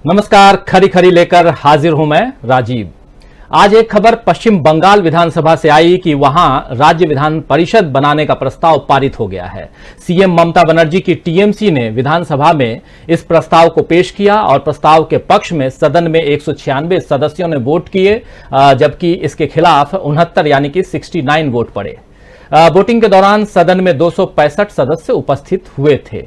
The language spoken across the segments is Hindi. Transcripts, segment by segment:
नमस्कार, खरी खरी लेकर हाजिर हूं मैं राजीव। आज एक खबर पश्चिम बंगाल विधानसभा से आई कि वहां राज्य विधान परिषद बनाने का प्रस्ताव पारित हो गया है। सीएम ममता बनर्जी की टीएमसी ने विधानसभा में इस प्रस्ताव को पेश किया और प्रस्ताव के पक्ष में सदन में 196 सदस्यों ने वोट किए, जबकि इसके खिलाफ 69 यानी कि 69 वोट पड़े। वोटिंग के दौरान सदन में 265 सदस्य उपस्थित हुए थे।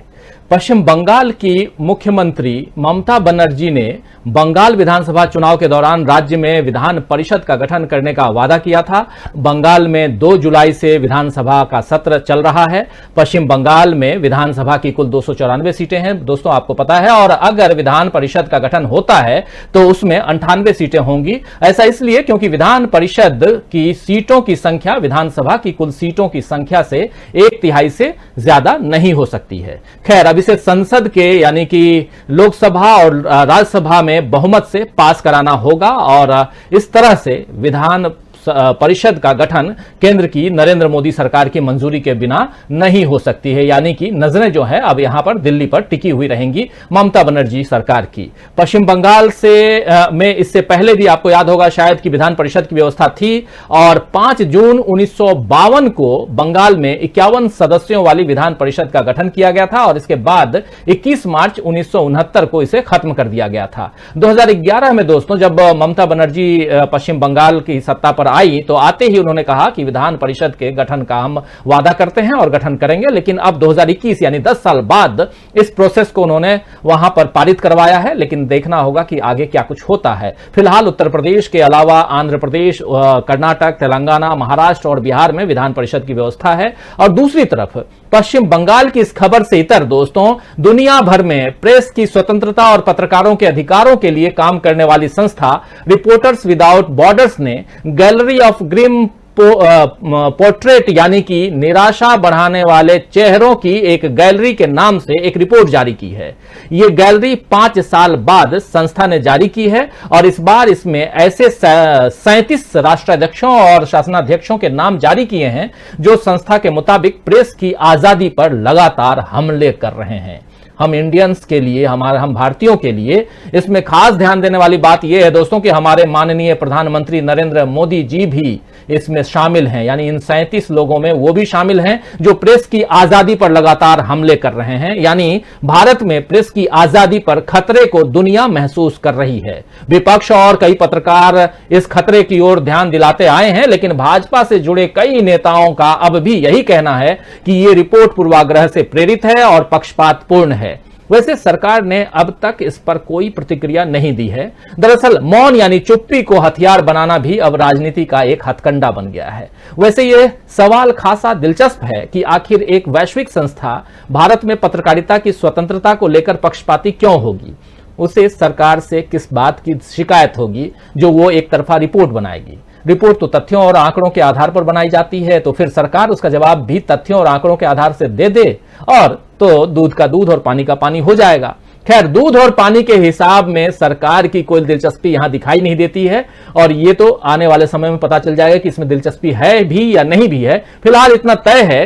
पश्चिम बंगाल की मुख्यमंत्री ममता बनर्जी ने बंगाल विधानसभा चुनाव के दौरान राज्य में विधान परिषद का गठन करने का वादा किया था। बंगाल में 2 जुलाई से विधानसभा का सत्र चल रहा है। पश्चिम बंगाल में विधानसभा की कुल 294 सीटें हैं, दोस्तों आपको पता है, और अगर विधान परिषद का गठन होता है तो उसमें 98 सीटें होंगी। ऐसा इसलिए क्योंकि विधान परिषद की सीटों की संख्या विधानसभा की कुल सीटों की संख्या से 1/3 से ज्यादा नहीं हो सकती है। खैर, अब इसे संसद के यानी कि लोकसभा और राज्यसभा में बहुमत से पास कराना होगा और इस तरह से विधान परिषद का गठन केंद्र की नरेंद्र मोदी सरकार की मंजूरी के बिना नहीं हो सकती है। यानी कि नजरें जो है अब यहां पर दिल्ली पर टिकी हुई रहेंगी ममता बनर्जी सरकार की। पश्चिम बंगाल से में इससे पहले भी आपको याद होगा शायद कि विधान परिषद की व्यवस्था थी और 5 जून 1952 को बंगाल में 51 सदस्यों वाली विधान परिषद का गठन किया गया था और इसके बाद 21 मार्च 1969 को इसे खत्म कर दिया गया था। 2011 में दोस्तों जब ममता बनर्जी पश्चिम बंगाल की सत्ता पर आई तो आते ही उन्होंने कहा कि विधान परिषद के गठन का हम वादा करते हैं और गठन करेंगे, लेकिन अब 2021 यानी 10 साल बाद इस प्रोसेस को उन्होंने वहां पर पारित करवाया है। लेकिन देखना होगा कि आगे क्या कुछ होता है। फिलहाल उत्तर प्रदेश के अलावा आंध्र प्रदेश, कर्नाटक, तेलंगाना, महाराष्ट्र और बिहार में विधान परिषद की व्यवस्था है। और दूसरी तरफ पश्चिम बंगाल की इस खबर से इतर दोस्तों दुनिया भर में प्रेस की स्वतंत्रता और पत्रकारों के अधिकारों के लिए काम करने वाली संस्था रिपोर्टर्स विदाउट बॉर्डर्स ने गैलरी ऑफ ग्रिम पोर्ट्रेट यानी कि निराशा बढ़ाने वाले चेहरों की एक गैलरी के नाम से एक रिपोर्ट जारी की है। यह गैलरी 5 साल बाद संस्था ने जारी की है और इस बार इसमें ऐसे 37 राष्ट्राध्यक्षों और शासनाध्यक्षों के नाम जारी किए हैं जो संस्था के मुताबिक प्रेस की आजादी पर लगातार हमले कर रहे हैं। हम इंडियंस के लिए, हम भारतीयों के लिए इसमें खास ध्यान देने वाली बात यह है दोस्तों कि हमारे माननीय प्रधानमंत्री नरेंद्र मोदी जी भी इसमें शामिल हैं। यानी इन 37 लोगों में वो भी शामिल हैं जो प्रेस की आजादी पर लगातार हमले कर रहे हैं। यानी भारत में प्रेस की आजादी पर खतरे को दुनिया महसूस कर रही है। विपक्ष और कई पत्रकार इस खतरे की ओर ध्यान दिलाते आए हैं, लेकिन भाजपा से जुड़े कई नेताओं का अब भी यही कहना है कि यह रिपोर्ट पूर्वाग्रह से प्रेरित है और पक्षपातपूर्ण है। वैसे सरकार ने अब तक इस पर कोई प्रतिक्रिया नहीं दी है। दरअसल मौन यानी चुप्पी को हथियार बनाना भी अब राजनीति का एक हथकंडा बन गया है। वैसे यह सवाल खासा दिलचस्प है कि आखिर एक वैश्विक संस्था भारत में पत्रकारिता की स्वतंत्रता को लेकर पक्षपाती क्यों होगी? उसे सरकार से किस बात की शिकायत होगी जो वो एक तरफा रिपोर्ट बनाएगी? रिपोर्ट तो तथ्यों और आंकड़ों के आधार पर बनाई जाती है, तो फिर सरकार उसका जवाब भी तथ्यों और आंकड़ों के आधार से दे दे और तो दूध का दूध और पानी का पानी हो जाएगा। खैर, दूध और पानी के हिसाब में सरकार की कोई दिलचस्पी यहां दिखाई नहीं देती है और ये तो आने वाले समय में पता चल जाएगा कि इसमें दिलचस्पी है भी या नहीं भी है। फिलहाल इतना तय है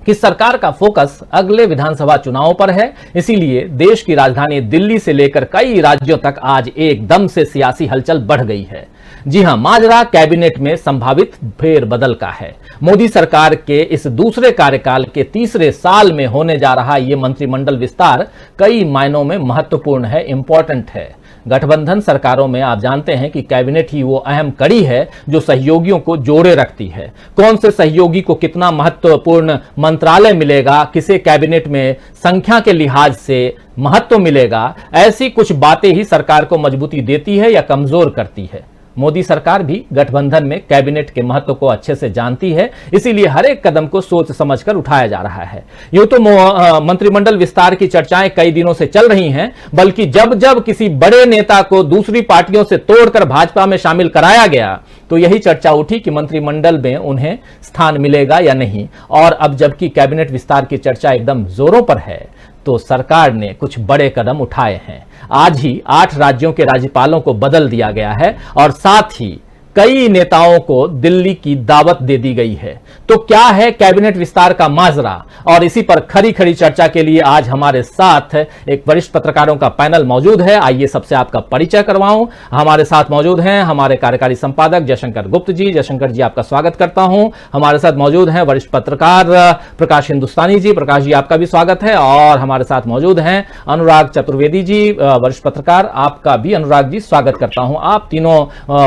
कि सरकार का फोकस अगले विधानसभा चुनाव पर है। इसीलिए देश की राजधानी दिल्ली से लेकर कई राज्यों तक आज एकदम से सियासी हलचल बढ़ गई है। जी हां, माजरा कैबिनेट में संभावित फेरबदल का है। मोदी सरकार के इस दूसरे कार्यकाल के तीसरे साल में होने जा रहा यह मंत्रिमंडल विस्तार कई मायनों में महत्वपूर्ण है, इंपॉर्टेंट है। गठबंधन सरकारों में आप जानते हैं कि कैबिनेट ही वो अहम कड़ी है जो सहयोगियों को जोड़े रखती है। कौन से सहयोगी को कितना महत्वपूर्ण मंत्रालय मिलेगा, किसे कैबिनेट में संख्या के लिहाज से महत्व मिलेगा, ऐसी कुछ बातें ही सरकार को मजबूती देती है या कमजोर करती है। मोदी सरकार भी गठबंधन में कैबिनेट के महत्व को अच्छे से जानती है, इसीलिए हर एक कदम को सोच समझकर उठाया जा रहा है। यूं तो मंत्रिमंडल विस्तार की चर्चाएं कई दिनों से चल रही हैं, बल्कि जब जब किसी बड़े नेता को दूसरी पार्टियों से तोड़कर भाजपा में शामिल कराया गया तो यही चर्चा उठी कि मंत्रिमंडल में उन्हें स्थान मिलेगा या नहीं। और अब जबकि कैबिनेट विस्तार की चर्चा एकदम जोरों पर है तो सरकार ने कुछ बड़े कदम उठाए हैं। आज ही 8 राज्यों के राज्यपालों को बदल दिया गया है और साथ ही कई नेताओं को दिल्ली की दावत दे दी गई है। तो क्या है कैबिनेट विस्तार का माजरा, और इसी पर खरी खरी चर्चा के लिए आज हमारे साथ एक वरिष्ठ पत्रकारों का पैनल मौजूद है। आइए सबसे आपका परिचय करवाऊं। हमारे साथ मौजूद हैं हमारे कार्यकारी संपादक जयशंकर गुप्त जी। जयशंकर जी, आपका स्वागत करता हूं। हमारे साथ मौजूद हैं वरिष्ठ पत्रकार प्रकाश हिंदुस्तानी जी। प्रकाश जी, आपका भी स्वागत है। और हमारे साथ मौजूद हैं अनुराग चतुर्वेदी जी, वरिष्ठ पत्रकार। आपका भी अनुराग जी स्वागत करता हूं। आप तीनों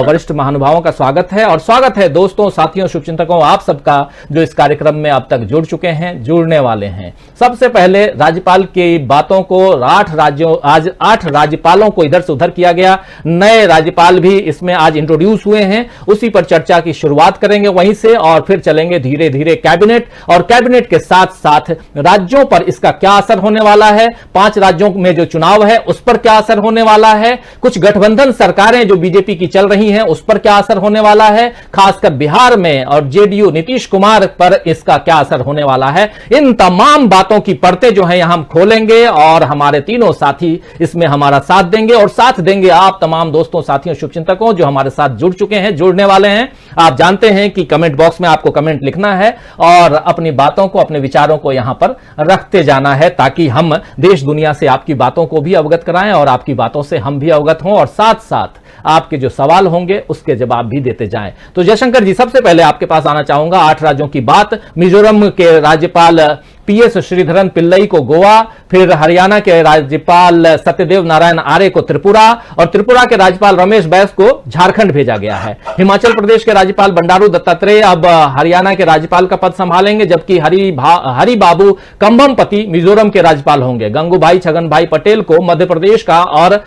वरिष्ठ महानुभावों का स्वागत है। और स्वागत है दोस्तों, साथियों, शुभचिंतकों, आप सबका जो इस कार्यक्रम में अब तक जुड़ चुके हैं, जुड़ने वाले हैं। सबसे पहले राज्यपाल की बातों को, आज 8 राज्यपालों को इधर से उधर किया गया, नए राज्यपाल भी इसमें आज इंट्रोड्यूस हुए हैं, उसी पर चर्चा की शुरुआत करेंगे वहीं से, और फिर चलेंगे धीरे धीरे कैबिनेट, और कैबिनेट के साथ साथ राज्यों पर इसका क्या असर होने वाला है, 5 राज्यों में जो चुनाव है उस पर क्या असर होने वाला है, कुछ गठबंधन सरकारें जो बीजेपी की चल रही हैं उस पर क्या असर होने वाला है, खासकर बिहार में, और जेडीयू नीतीश कुमार पर इसका क्या असर होने वाला है। इन तमाम बातों की परतें जो है हम खोलेंगे, और हमारे तीनों साथी इसमें हमारा साथ देंगे, और साथ देंगे आप तमाम दोस्तों, साथियों, शुभचिंतकों जो हमारे साथ जुड़ चुके हैं, जुड़ने वाले हैं। आप जानते हैं कि कमेंट बॉक्स में आपको कमेंट लिखना है और अपनी बातों को, अपने विचारों को यहां पर रखते जाना है, ताकि हम देश दुनिया से आपकी बातों को भी अवगत कराएं और आपकी बातों से हम भी अवगत हों, और साथ साथ आपके जो सवाल होंगे उसके जवाब भी देते जाएं। तो जयशंकर जी, सबसे पहले आपके पास आना चाहूंगा। 8 राज्यों की बात, मिजोरम के राज्यपाल पीएस श्रीधरन पिल्लई को गोवा, फिर हरियाणा के राज्यपाल सत्यदेव नारायण आर्य को त्रिपुरा, और त्रिपुरा के राज्यपाल रमेश बैस को झारखंड भेजा गया है। हिमाचल प्रदेश के राज्यपाल बंडारू दत्तात्रेय अब हरियाणा के राज्यपाल का पद संभालेंगे, जबकि हरि बाबू कंभमपति मिजोरम के राज्यपाल होंगे। गंगूभाई छगनभाई पटेल को मध्य प्रदेश का, और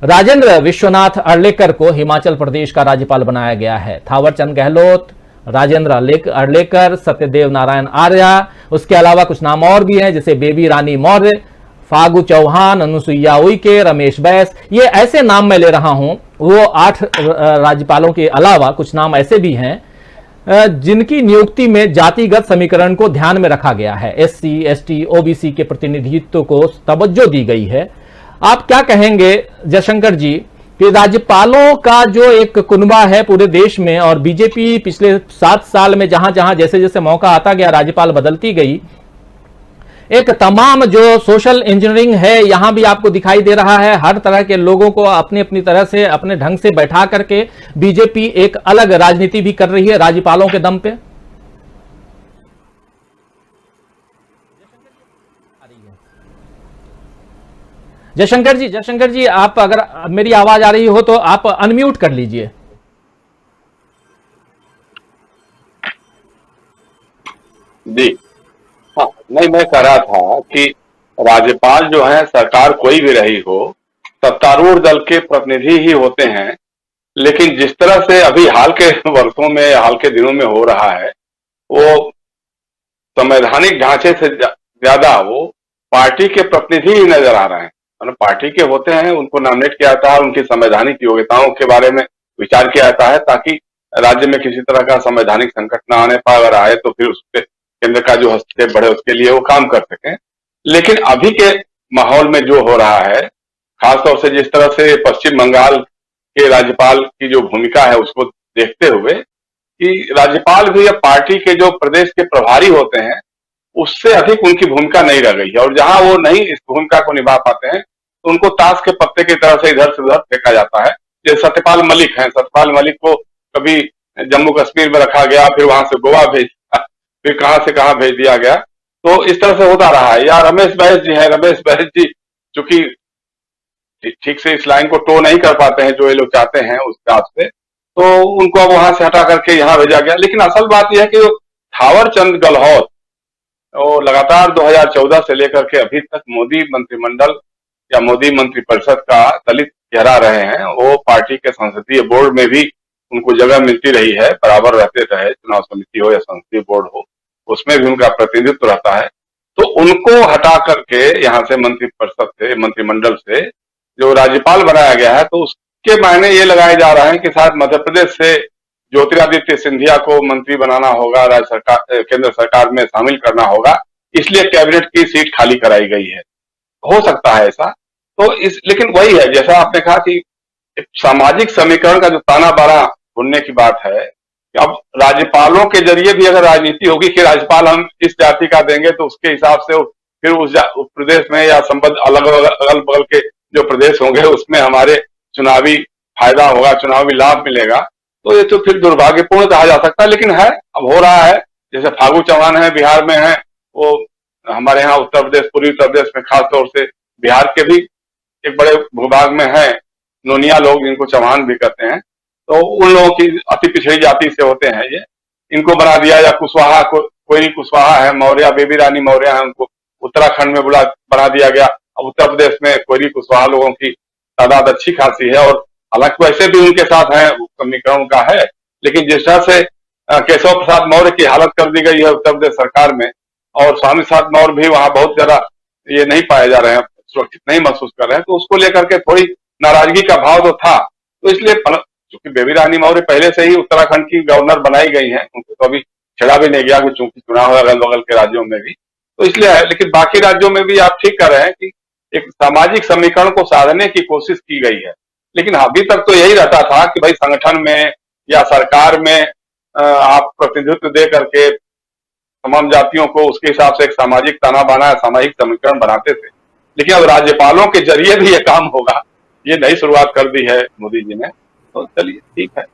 राजेंद्र विश्वनाथ अर्लेकर को हिमाचल प्रदेश का राज्यपाल बनाया गया है। थावरचंद गहलोत, राजेंद्र अर्लेकर, सत्यदेव नारायण आर्य, उसके अलावा कुछ नाम और भी हैं जैसे बेबी रानी मौर्य, फागू चौहान, अनुसुईया उइके, रमेश बैस। ये ऐसे नाम मैं ले रहा हूं, वो 8 राज्यपालों के अलावा कुछ नाम ऐसे भी हैं जिनकी नियुक्ति में जातिगत समीकरण को ध्यान में रखा गया है। एससी, एसटी, ओबीसी के प्रतिनिधित्व को तवज्जो दी गई है। आप क्या कहेंगे जयशंकर जी कि राज्यपालों का जो एक कुनबा है पूरे देश में, और बीजेपी पिछले 7 साल में जहां जहां जैसे जैसे मौका आता गया राज्यपाल बदलती गई, एक तमाम जो सोशल इंजीनियरिंग है यहां भी आपको दिखाई दे रहा है। हर तरह के लोगों को अपनी अपनी तरह से, अपने ढंग से बैठा करके बीजेपी एक अलग राजनीति भी कर रही है राज्यपालों के दम पे। जयशंकर जी, आप अगर मेरी आवाज आ रही हो तो आप अनम्यूट कर लीजिए। जी हाँ, नहीं, मैं कह रहा था कि राज्यपाल जो है, सरकार कोई भी रही हो, सत्तारूढ़ दल के प्रतिनिधि ही होते हैं। लेकिन जिस तरह से अभी हाल के वर्षों में, हाल के दिनों में हो रहा है, वो संवैधानिक ढांचे से ज्यादा वो पार्टी के प्रतिनिधि ही नजर आ रहे हैं। मतलब पार्टी के होते हैं, उनको नॉमिनेट किया जाता है, उनकी संवैधानिक योग्यताओं के बारे में विचार किया जाता है, ताकि राज्य में किसी तरह का संवैधानिक संकट न आने पाए, अगर आए तो फिर उसके केंद्र का जो हस्तक्षेप बढ़े उसके लिए वो काम कर सकें। लेकिन अभी के माहौल में जो हो रहा है, खासतौर से जिस तरह से पश्चिम बंगाल के राज्यपाल की जो भूमिका है उसको देखते हुए, कि राज्यपाल भी अब पार्टी के जो प्रदेश के प्रभारी होते हैं उससे अधिक उनकी भूमिका नहीं रह गई है, और जहां वो नहीं इस भूमिका को निभा पाते हैं तो उनको ताश के पत्ते की तरह से इधर से उधर फेंका जाता है। जैसे सत्यपाल मलिक हैं, सत्यपाल मलिक को कभी जम्मू कश्मीर में रखा गया, फिर वहां से गोवा भेज, फिर कहां से कहां भेज दिया गया, तो इस तरह से होता रहा है। या रमेश बैस जी हैं, रमेश बैस जी चूंकि ठीक से इस लाइन को टो नहीं कर पाते हैं जो ये लोग चाहते हैं उस हिसाब से, तो उनको अब वहां से हटा करके यहाँ भेजा गया। लेकिन असल बात यह है कि थावरचंद गहलोत वो लगातार 2014 से लेकर के अभी तक मोदी मंत्रिमंडल या मोदी मंत्रिपरिषद का दलित चेहरा रहे हैं। वो पार्टी के संसदीय बोर्ड में भी उनको जगह मिलती रही है, बराबर रहते रहे, चुनाव समिति हो या संसदीय बोर्ड हो, उसमें भी उनका प्रतिनिधित्व रहता है। तो उनको हटा करके यहाँ से मंत्रिपरिषद से, मंत्रिमंडल से जो राज्यपाल बनाया गया है, तो उसके मायने ये लगाए जा रहे हैं कि शायद मध्य प्रदेश से ज्योतिरादित्य सिंधिया को मंत्री बनाना होगा, राज्य सरकार, केंद्र सरकार में शामिल करना होगा, इसलिए कैबिनेट की सीट खाली कराई गई है। हो सकता है ऐसा। तो लेकिन वही है, जैसा आपने कहा कि सामाजिक समीकरण का जो ताना बाना सुनने की बात है कि अब राज्यपालों के जरिए भी अगर राजनीति होगी कि राज्यपाल हम इस जाति का देंगे तो उसके हिसाब से फिर उस प्रदेश में या संबद्ध अलग अगल बगल के जो प्रदेश होंगे उसमें हमारे चुनावी फायदा होगा, चुनावी लाभ मिलेगा। तो ये तो फिर दुर्भाग्यपूर्ण कहा जा सकता है, लेकिन है, अब हो रहा है। जैसे फागू चौहान है, बिहार में है, वो हमारे यहाँ उत्तर प्रदेश, पूर्वी उत्तर प्रदेश में खासतौर से बिहार के भी एक बड़े भूभाग में है नोनिया लोग, जिनको चौहान भी कहते हैं। तो उन लोगों की अति पिछड़ी जाति से होते हैं ये, इनको बना दिया। या कुशवाहा कोई कुशवाहा है, मौर्य, बेबी रानी मौर्य है, उनको उत्तराखंड में बना दिया गया। अब उत्तर प्रदेश में कोयली कुशवाहा लोगों की तादाद अच्छी खासी है, और हालांकि वैसे भी उनके साथ है, समीकरण का है, लेकिन जिस तरह से केशव प्रसाद मौर्य की हालत कर दी गई है उत्तर प्रदेश सरकार में, और स्वामी प्रसाद मौर्य भी वहां बहुत ज्यादा ये नहीं पाए जा रहे हैं, सुरक्षित नहीं महसूस कर रहे हैं, तो उसको लेकर के थोड़ी नाराजगी का भाव तो था। तो इसलिए चूंकि बेबी रानी मौर्य पहले से ही उत्तराखंड की गवर्नर बनाई गई है, उनको तो अभी छेड़ा भी नहीं गया, चूंकि चुनाव है अगल बगल के राज्यों में भी, तो इसलिए है। लेकिन बाकी राज्यों में भी आप ठीक कर रहे हैं कि एक सामाजिक समीकरण को साधने की कोशिश की गई है। लेकिन अभी तक तो यही रहता था कि भाई संगठन में या सरकार में आप प्रतिनिधित्व दे करके तमाम जातियों को उसके हिसाब से एक सामाजिक ताना बाना, सामाजिक समीकरण बनाते थे। लेकिन अब राज्यपालों के जरिए भी ये काम होगा, ये नई शुरुआत कर दी है मोदी जी ने, तो चलिए ठीक है।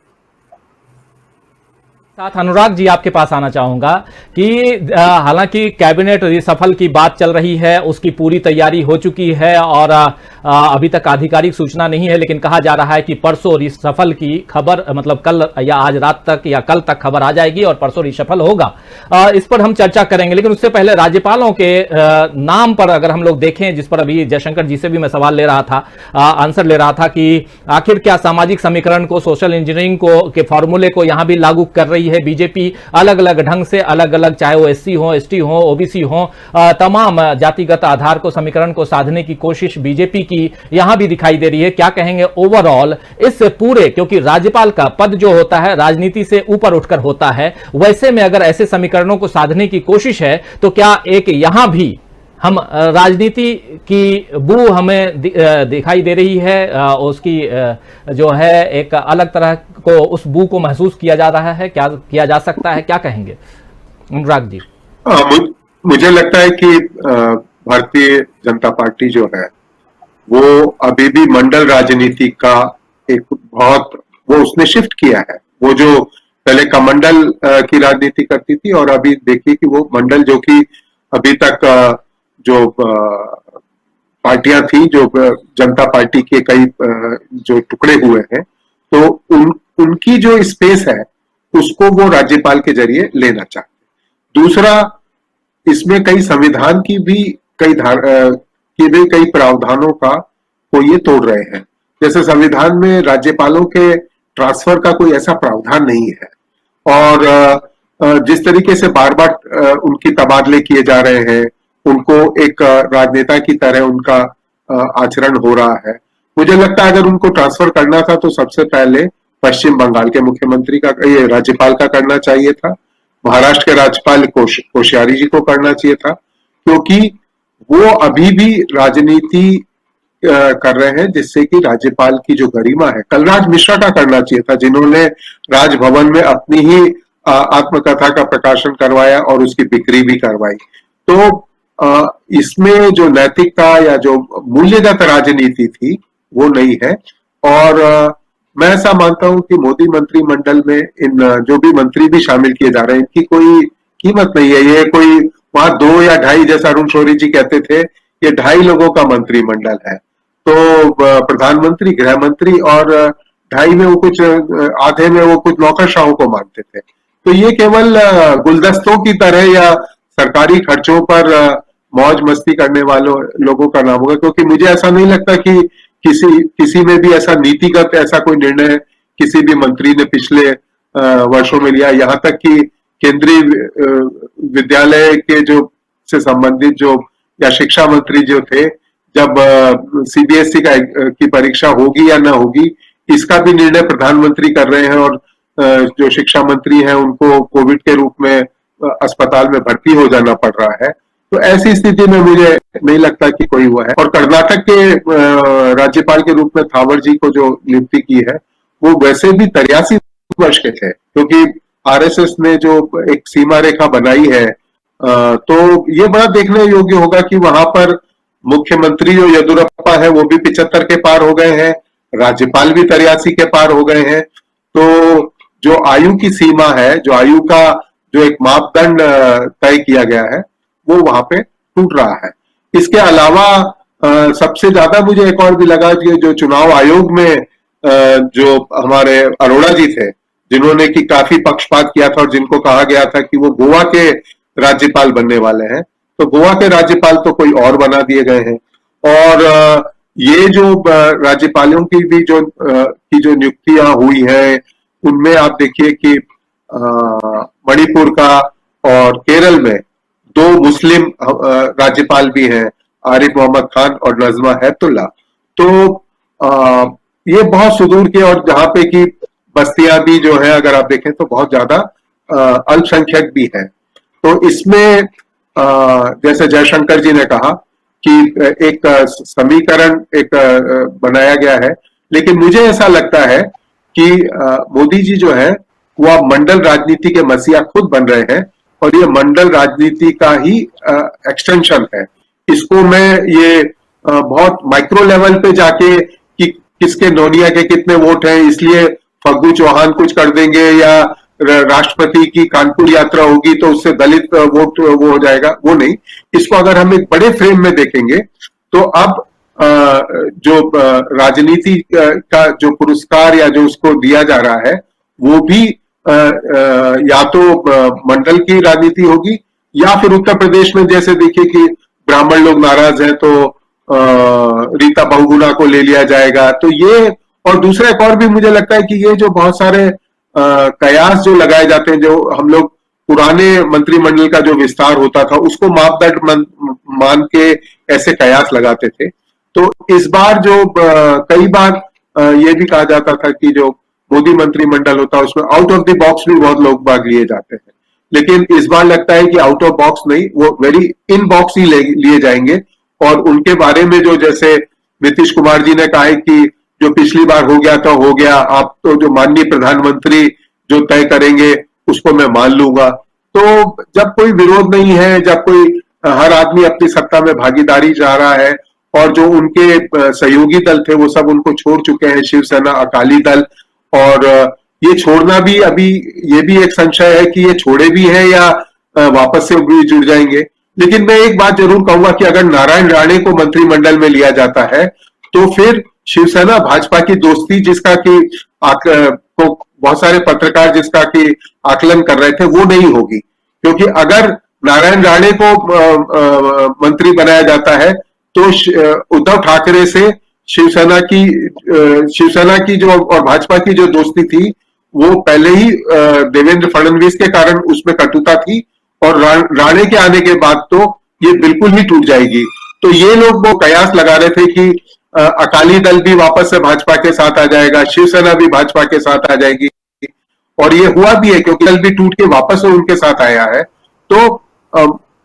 साथ अनुराग जी आपके पास आना चाहूंगा कि हालांकि कैबिनेट रिसफल की बात चल रही है, उसकी पूरी तैयारी हो चुकी है और अभी तक आधिकारिक सूचना नहीं है, लेकिन कहा जा रहा है कि परसों रिसफल की खबर, मतलब कल या आज रात तक या कल तक खबर आ जाएगी और परसों रिसफल होगा। इस पर हम चर्चा करेंगे, लेकिन उससे पहले राज्यपालों के नाम पर अगर हम लोग देखें, जिस पर अभी जयशंकर जी से भी मैं सवाल ले रहा था, आंसर ले रहा था कि आखिर क्या सामाजिक समीकरण को, सोशल इंजीनियरिंग को के फॉर्मूले को यहां भी लागू कर रही है बीजेपी अलग अलग ढंग से, अलग अलग, चाहे वो एससी हो, एसटी हो, ओबीसी हो, तमाम जातिगत आधार को, समीकरण को साधने की कोशिश बीजेपी की यहां भी दिखाई दे रही है। क्या कहेंगे ओवरऑल इस पूरे, क्योंकि राज्यपाल का पद जो होता है राजनीति से ऊपर उठकर होता है, वैसे में अगर ऐसे समीकरणों को साधने की कोशिश है तो क्या एक यहां भी हम राजनीति की बू हमें दिखाई दे रही है, उसकी जो है एक अलग तरह को, उस बू को महसूस किया जा रहा है, क्या किया जा सकता है, क्या कहेंगे अनुराग जी? मुझे लगता है कि भारतीय जनता पार्टी जो है वो अभी भी मंडल राजनीति का एक बहुत, वो उसने शिफ्ट किया है। वो जो पहले कमंडल की राजनीति करती थी, और अभी देखिए कि वो मंडल, जो कि अभी तक जो पार्टियां थी, जो जनता पार्टी के कई जो टुकड़े हुए हैं, तो उनकी जो स्पेस है उसको वो राज्यपाल के जरिए लेना चाहते। दूसरा, इसमें कई संविधान की भी कई प्रावधानों का वो ये तोड़ रहे हैं। जैसे संविधान में राज्यपालों के ट्रांसफर का कोई ऐसा प्रावधान नहीं है, और जिस तरीके से बार बार उनकी तबादले किए जा रहे हैं, उनको एक राजनेता की तरह उनका आचरण हो रहा है। मुझे लगता है अगर उनको ट्रांसफर करना था तो सबसे पहले पश्चिम बंगाल के मुख्यमंत्री का, ये राज्यपाल का करना चाहिए था, महाराष्ट्र के राज्यपाल कोश्यारी जी को करना चाहिए था, क्योंकि वो अभी भी राजनीति कर रहे हैं, जिससे कि राज्यपाल की जो गरिमा है, कलराज मिश्रा का करना चाहिए था, जिन्होंने राजभवन में अपनी ही आत्मकथा का प्रकाशन करवाया और उसकी बिक्री भी करवाई। तो इसमें जो नैतिकता या जो मूल्यगत राजनीति थी वो नहीं है। और मैं ऐसा मानता हूं कि मोदी मंत्रिमंडल में इन जो भी मंत्री भी शामिल किए जा रहे हैं, इनकी कोई कीमत नहीं है। ये कोई वहां 2 या 2.5, जैसा अरुण शौरी जी कहते थे, ये 2.5 लोगों का मंत्रिमंडल है। तो प्रधानमंत्री, गृह मंत्री, और 2.5 में वो कुछ, आधे में वो कुछ नौकरशाहों को मानते थे। तो ये केवल गुलदस्तों की तरह या सरकारी खर्चों पर मौज मस्ती करने वालों लोगों का नाम होगा, क्योंकि मुझे ऐसा नहीं लगता कि किसी में भी ऐसा नीतिगत ऐसा कोई निर्णय किसी भी मंत्री ने पिछले वर्षों में लिया। यहाँ तक कि केंद्रीय विद्यालय के जो से संबंधित जो या शिक्षा मंत्री जो थे, जब सीबीएसई की परीक्षा होगी या ना होगी, इसका भी निर्णय प्रधानमंत्री कर रहे हैं, और जो शिक्षा मंत्री हैं उनको कोविड के रूप में अस्पताल में भर्ती हो जाना पड़ रहा है। तो ऐसी स्थिति में मुझे नहीं लगता कि कोई हुआ है। और कर्नाटक के राज्यपाल के रूप में थावर जी को जो नियुक्ति की है, वो वैसे भी 83 वर्ष के थे, क्योंकि आरएसएस ने जो एक सीमा रेखा बनाई है, तो ये बड़ा देखने योग्य होगा कि वहां पर मुख्यमंत्री जो येदियुरप्पा है वो भी 75 के पार हो गए हैं, राज्यपाल भी 83 के पार हो गए हैं। तो जो आयु की सीमा है, जो आयु का जो एक मापदंड तय किया गया है, वो वहां पे टूट रहा है। इसके अलावा सबसे ज्यादा मुझे एक और भी लगा कि जो चुनाव आयोग में जो हमारे अरोड़ा जी थे, जिन्होंने की काफी पक्षपात किया था और जिनको कहा गया था कि वो गोवा के राज्यपाल बनने वाले हैं, तो गोवा के राज्यपाल तो कोई और बना दिए गए हैं। और ये जो राज्यपालों की भी जो नियुक्तियां हुई है, उनमें आप देखिए कि मणिपुर का और केरल में 2 मुस्लिम राज्यपाल भी हैं, आरिफ मोहम्मद खान और नजमा हेपतुल्ला। तो ये बहुत सुदूर के, और जहां पे कि बस्तियां भी जो है अगर आप देखें तो बहुत ज्यादा अल्पसंख्यक भी है। तो इसमें जैसे जयशंकर जी ने कहा कि एक समीकरण एक बनाया गया है, लेकिन मुझे ऐसा लगता है कि मोदी जी जो है वह मंडल राजनीति के मसीहा खुद बन रहे हैं, और ये मंडल राजनीति का ही एक्सटेंशन है। इसको मैं ये बहुत माइक्रो लेवल पे जाके कि किसके नोनिया के कितने वोट हैं, इसलिए फग्गू चौहान कुछ कर देंगे या राष्ट्रपति की कानपुर यात्रा होगी तो उससे दलित वोट वो हो जाएगा, वो नहीं। इसको अगर हम एक बड़े फ्रेम में देखेंगे तो अब जो राजनीति का जो पुरस्कार या जो उसको दिया जा रहा है, वो भी या तो मंडल की राजनीति होगी, या फिर उत्तर प्रदेश में जैसे देखिए कि ब्राह्मण लोग नाराज हैं तो रीता बहुगुणा को ले लिया जाएगा। तो ये, और दूसरा एक और भी मुझे लगता है कि ये जो बहुत सारे कयास जो लगाए जाते हैं, जो हम लोग पुराने मंत्रिमंडल का जो विस्तार होता था उसको मापदंड मान के ऐसे कयास लगाते थे। तो इस बार जो कई बार ये भी कहा जाता था कि जो मोदी मंत्रिमंडल होता है उसमें आउट ऑफ द बॉक्स भी बहुत लोग भाग लिए जाते हैं, लेकिन इस बार लगता है कि आउट ऑफ बॉक्स नहीं, वो वेरी इन बॉक्स ही लिए जाएंगे। और उनके बारे में जो जैसे नीतीश कुमार जी ने कहा है कि जो पिछली बार हो गया था हो गया, आप तो जो माननीय प्रधानमंत्री जो तय करेंगे उसको मैं मान लूंगा। तो जब कोई विरोध नहीं है, जब कोई हर आदमी अपनी सत्ता में भागीदारी चाह रहा है, और जो उनके सहयोगी दल थे वो सब उनको छोड़ चुके हैं, शिवसेना, अकाली दल, और ये छोड़ना भी अभी ये भी एक संशय है कि ये छोड़े भी हैं या वापस से भी जुड़ जाएंगे। लेकिन मैं एक बात जरूर कहूंगा कि अगर नारायण राणे को मंत्रिमंडल में लिया जाता है तो फिर शिवसेना भाजपा की दोस्ती, जिसका कि को बहुत सारे पत्रकार जिसका कि आकलन कर रहे थे, वो नहीं होगी। क्योंकि अगर नारायण राणे को मंत्री बनाया जाता है तो उद्धव ठाकरे से शिवसेना की जो और भाजपा की जो दोस्ती थी वो पहले ही देवेंद्र फडणवीस के कारण उसमें कटुता थी, और राणे के आने के बाद तो ये बिल्कुल ही टूट जाएगी। तो ये लोग वो कयास लगा रहे थे कि अकाली दल भी वापस से भाजपा के साथ आ जाएगा, शिवसेना भी भाजपा के साथ आ जाएगी, और ये हुआ भी है क्योंकि दल भी टूट के वापस से उनके साथ आया है। तो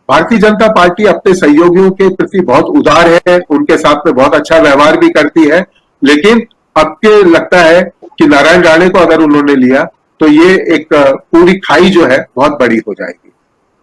भारतीय जनता पार्टी अपने सहयोगियों के प्रति बहुत उदार है, उनके साथ में बहुत अच्छा व्यवहार भी करती है, लेकिन अब के लगता है कि नारायण राणे को अगर उन्होंने लिया तो ये एक पूरी खाई जो है बहुत बड़ी हो जाएगी।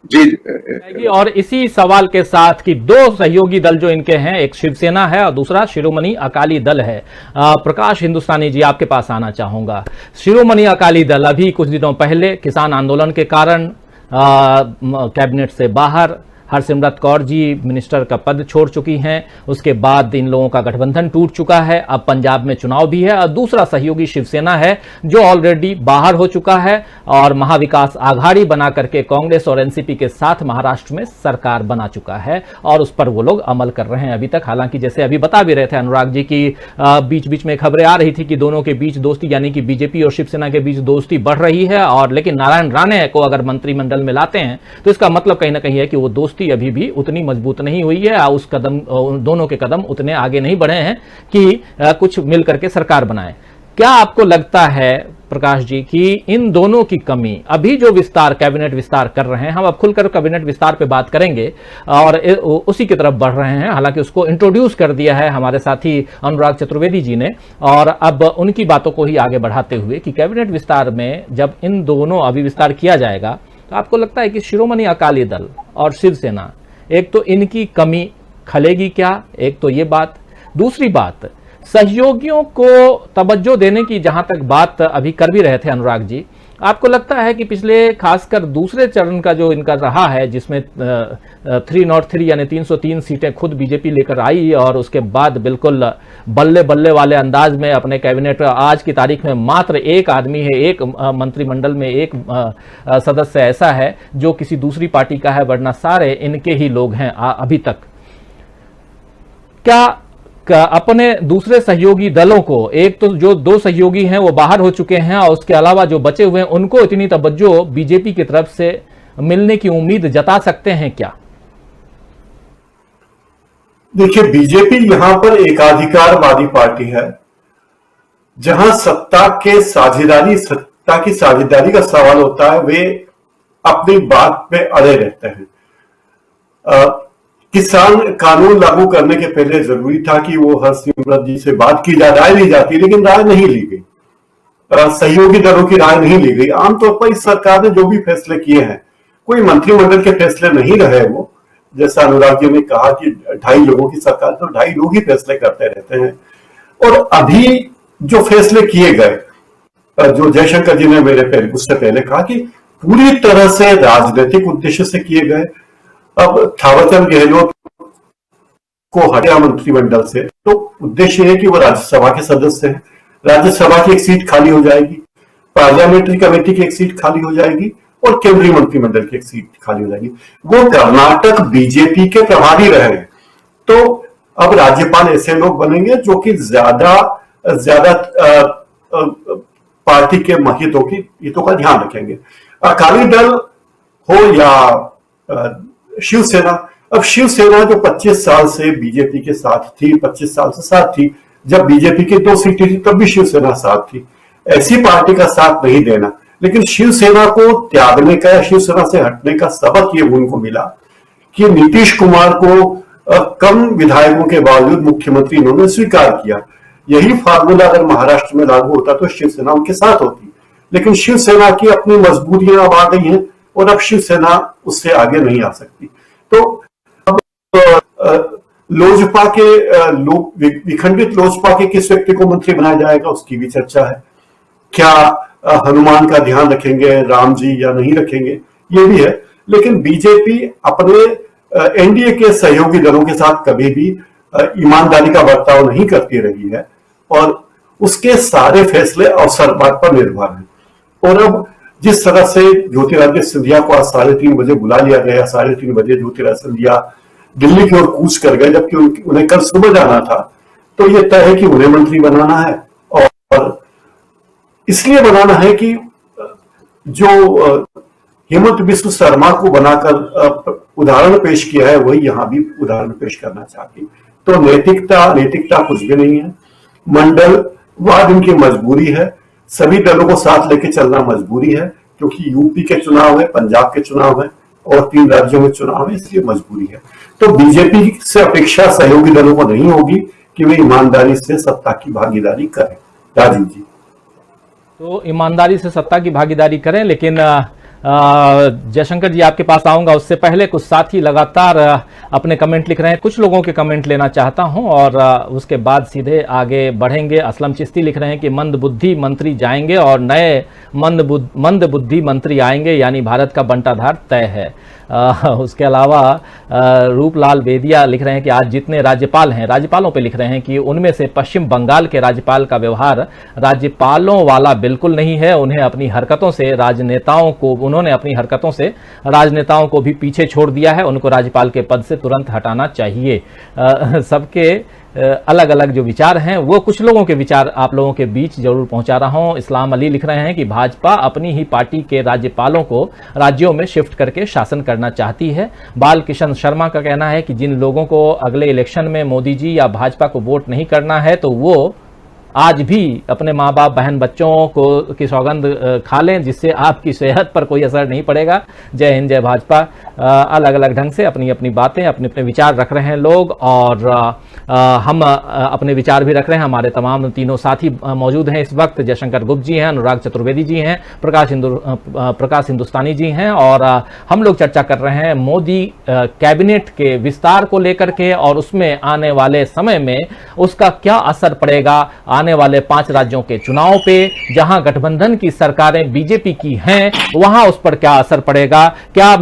जी। और इसी सवाल के साथ कि 2 सहयोगी दल जो इनके हैं, एक शिवसेना है और दूसरा शिरोमणि अकाली दल है। प्रकाश हिंदुस्तानी जी, आपके पास आना चाहूंगा। शिरोमणि अकाली दल अभी कुछ दिनों पहले किसान आंदोलन के कारण कैबिनेट से बाहर, हरसिमरत कौर जी मिनिस्टर का पद छोड़ चुकी हैं, उसके बाद इन लोगों का गठबंधन टूट चुका है, अब पंजाब में चुनाव भी है, और दूसरा सहयोगी शिवसेना है जो ऑलरेडी बाहर हो चुका है और महाविकास आघाड़ी बना करके कांग्रेस और एनसीपी के साथ महाराष्ट्र में सरकार बना चुका है, और उस पर वो लोग अमल कर रहे हैं अभी तक। हालांकि जैसे अभी बता भी रहे थे अनुराग जी की बीच बीच में खबरें आ रही थी कि दोनों के बीच दोस्ती, यानी कि बीजेपी और शिवसेना के बीच दोस्ती बढ़ रही है, और लेकिन नारायण राणे को अगर मंत्रिमंडल में लाते हैं तो इसका मतलब कहीं ना कहीं है कि वो दोस्ती अभी भी उतनी मजबूत नहीं हुई है, उस कदम दोनों के कदम उतने आगे नहीं बढ़े हैं कि कुछ मिल करके सरकार बनाए। क्या आपको लगता है प्रकाश जी कि इन दोनों की कमी, अभी जो विस्तार कैबिनेट विस्तार कर रहे हैं, हम अब खुलकर कैबिनेट विस्तार पे बात करेंगे और उसी की तरफ बढ़ रहे हैं, हालांकि उसको इंट्रोड्यूस कर दिया है हमारे साथी अनुराग चतुर्वेदी जी ने, और अब उनकी बातों को ही आगे बढ़ाते हुए कि कैबिनेट विस्तार में जब इन दोनों अभी विस्तार किया जाएगा तो आपको लगता है कि शिरोमणि अकाली दल और शिवसेना, एक तो इनकी कमी खलेगी क्या, एक तो ये बात, दूसरी बात सहयोगियों को तवज्जो देने की जहां तक बात अभी कर भी रहे थे अनुराग जी, आपको लगता है कि पिछले खासकर दूसरे चरण का जो इनका रहा है जिसमें 303 यानी 303 सीटें खुद बीजेपी लेकर आई और उसके बाद बिल्कुल बल्ले बल्ले वाले अंदाज में अपने कैबिनेट, आज की तारीख में मात्र एक आदमी है, एक मंत्रिमंडल में एक सदस्य ऐसा है जो किसी दूसरी पार्टी का है, वरना सारे इनके ही लोग हैं अभी तक। क्या अपने दूसरे सहयोगी दलों को, एक तो जो 2 सहयोगी हैं वो बाहर हो चुके हैं और उसके अलावा जो बचे हुए हैं उनको इतनी तवज्जो बीजेपी की तरफ से मिलने की उम्मीद जता सकते हैं क्या? देखिए, बीजेपी यहां पर एकाधिकारवादी पार्टी है, जहां सत्ता की साझेदारी का सवाल होता है, वे अपनी बात पे अड़े रहते हैं। किसान कानून लागू करने के पहले जरूरी था कि वो हरसिमरत जी से बात की जाए, राय ली जाती, लेकिन राय नहीं ली गई, सहयोगी दलों की राय नहीं ली गई। आमतौर पर इस सरकार ने जो भी फैसले किए हैं, कोई मंत्रिमंडल के फैसले नहीं रहे वो, जैसा अनुराग जी ने कहा कि 2.5 लोगों की सरकार, तो 2.5 लोग ही फैसले करते रहते हैं। और अभी जो फैसले किए गए, जो जयशंकर जी ने उससे पहले कहा कि पूरी तरह से राजनीतिक उद्देश्य से किए गए। अब थावरचंद गहलोत को हटाया मंत्रिमंडल से, तो उद्देश्य है कि वो राज्यसभा के सदस्य हैं, राज्यसभा की एक सीट खाली हो जाएगी, पार्लियामेंट्री कमेटी की एक सीट खाली हो जाएगी और केंद्रीय मंत्रिमंडल की एक सीट खाली हो जाएगी। वो कर्नाटक बीजेपी के प्रभारी रहे हैं, तो अब राज्यपाल ऐसे लोग बनेंगे जो कि ज्यादा पार्टी के हितों का ध्यान रखेंगे। अकाली दल हो या शिवसेना, अब शिवसेना जो 25 साल से बीजेपी के साथ थी, 25 साल से साथ थी, जब बीजेपी की 2 सीटें थी तब भी शिवसेना साथ थी, ऐसी पार्टी का साथ नहीं देना। लेकिन शिवसेना को त्यागने का या शिवसेना से हटने का सबक ये उनको मिला कि नीतीश कुमार को कम विधायकों के बावजूद मुख्यमंत्री इन्होंने स्वीकार किया। यही फार्मूला अगर महाराष्ट्र में लागू होता तो शिवसेना उनके साथ होती, लेकिन शिवसेना की अपनी मजबूरियां अब आ गई हैं और अब शिवसेना उससे आगे नहीं आ सकती। तो अब लोजपा के विखंडित लोजपा के किस व्यक्ति को मंत्री बनाया जाएगा उसकी भी चर्चा है। क्या हनुमान का ध्यान रखेंगे राम जी या नहीं रखेंगे, ये भी है। लेकिन बीजेपी अपने एनडीए के सहयोगी दलों के साथ कभी भी ईमानदारी का बर्ताव नहीं करती रही है और उसके सारे फैसले अवसरवाद पर निर्भर हैं। और अब जिस तरह से ज्योतिरादित्य सिंधिया को आज 3:30 बजे बुला लिया गया, 3:30 बजे ज्योतिरादित्य सिंधिया दिल्ली की ओर कूच कर गए, जबकि उन्हें कल सुबह जाना था, तो यह तय है कि उन्हें मंत्री बनाना है। और इसलिए बनाना है कि जो हेमंत बिस्व शर्मा को बनाकर उदाहरण पेश किया है, वही यहां भी उदाहरण पेश करना चाहती। तो नैतिकता कुछ भी नहीं है, मंडलवाद इनकी मजबूरी है, सभी दलों को साथ लेके चलना मजबूरी है, क्योंकि यूपी के चुनाव है, पंजाब के चुनाव है और 3 राज्यों में चुनाव है, इसलिए मजबूरी है। तो बीजेपी से अपेक्षा सहयोगी दलों को नहीं होगी कि वे ईमानदारी से सत्ता की भागीदारी करें। राजीव जी, तो ईमानदारी से सत्ता की भागीदारी करें, लेकिन जयशंकर जी आपके पास आऊंगा, उससे पहले कुछ साथी लगातार अपने कमेंट लिख रहे हैं, कुछ लोगों के कमेंट लेना चाहता हूं और उसके बाद सीधे आगे बढ़ेंगे। असलम चिश्ती लिख रहे हैं कि मंदबुद्धि मंत्री जाएंगे और नए मंदबुद्धि मंत्री आएंगे, यानी भारत का बंटाधार तय है। उसके अलावा रूपलाल बेदिया लिख रहे हैं कि आज जितने राज्यपाल हैं, राज्यपालों पे लिख रहे हैं कि उनमें से पश्चिम बंगाल के राज्यपाल का व्यवहार राज्यपालों वाला बिल्कुल नहीं है। उन्होंने अपनी हरकतों से राजनेताओं को भी पीछे छोड़ दिया है, उनको राज्यपाल के पद से तुरंत हटाना चाहिए। सबके अलग अलग जो विचार हैं, वो कुछ लोगों के विचार आप लोगों के बीच जरूर पहुंचा रहा हूं। इस्लाम अली लिख रहे हैं कि भाजपा अपनी ही पार्टी के राज्यपालों को राज्यों में शिफ्ट करके शासन करना चाहती है। बाल किशन शर्मा का कहना है कि जिन लोगों को अगले इलेक्शन में मोदी जी या भाजपा को वोट नहीं करना है, तो वो आज भी अपने माँ बाप बहन बच्चों को की सौगंध खा लें, जिससे आपकी सेहत पर कोई असर नहीं पड़ेगा। जय हिंद, जय भाजपा। अलग अलग ढंग से अपनी अपनी बातें, अपने अपने विचार रख रहे हैं लोग, और हम अपने विचार भी रख रहे हैं। हमारे तमाम तीनों साथी मौजूद हैं इस वक्त। जयशंकर गुप्त जी हैं, अनुराग चतुर्वेदी जी हैं, प्रकाश हिंदुस्तानी जी हैं, और हम लोग चर्चा कर रहे हैं मोदी कैबिनेट के विस्तार को लेकर के, और उसमें आने वाले समय में उसका क्या असर पड़ेगा आने वाले 5 राज्यों के चुनाव पे। जहां गठबंधन की सरकारें बीजेपी की हैं, वहां उस पर क्या असर पड़ेगा। क्या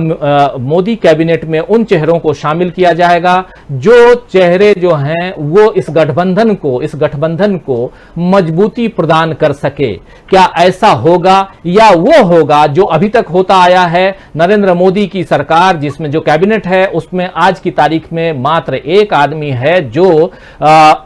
मोदी कैबिनेट में उन चेहरों को शामिल किया जाएगा जो चेहरे जो हैं वो इस गठबंधन को मजबूती प्रदान कर सके। क्या ऐसा होगा, या वो होगा जो अभी तक होता आया है। नरेंद्र मोदी की सरकार जिसमें जो कैबिनेट है उसमें आज की तारीख में मात्र एक आदमी है जो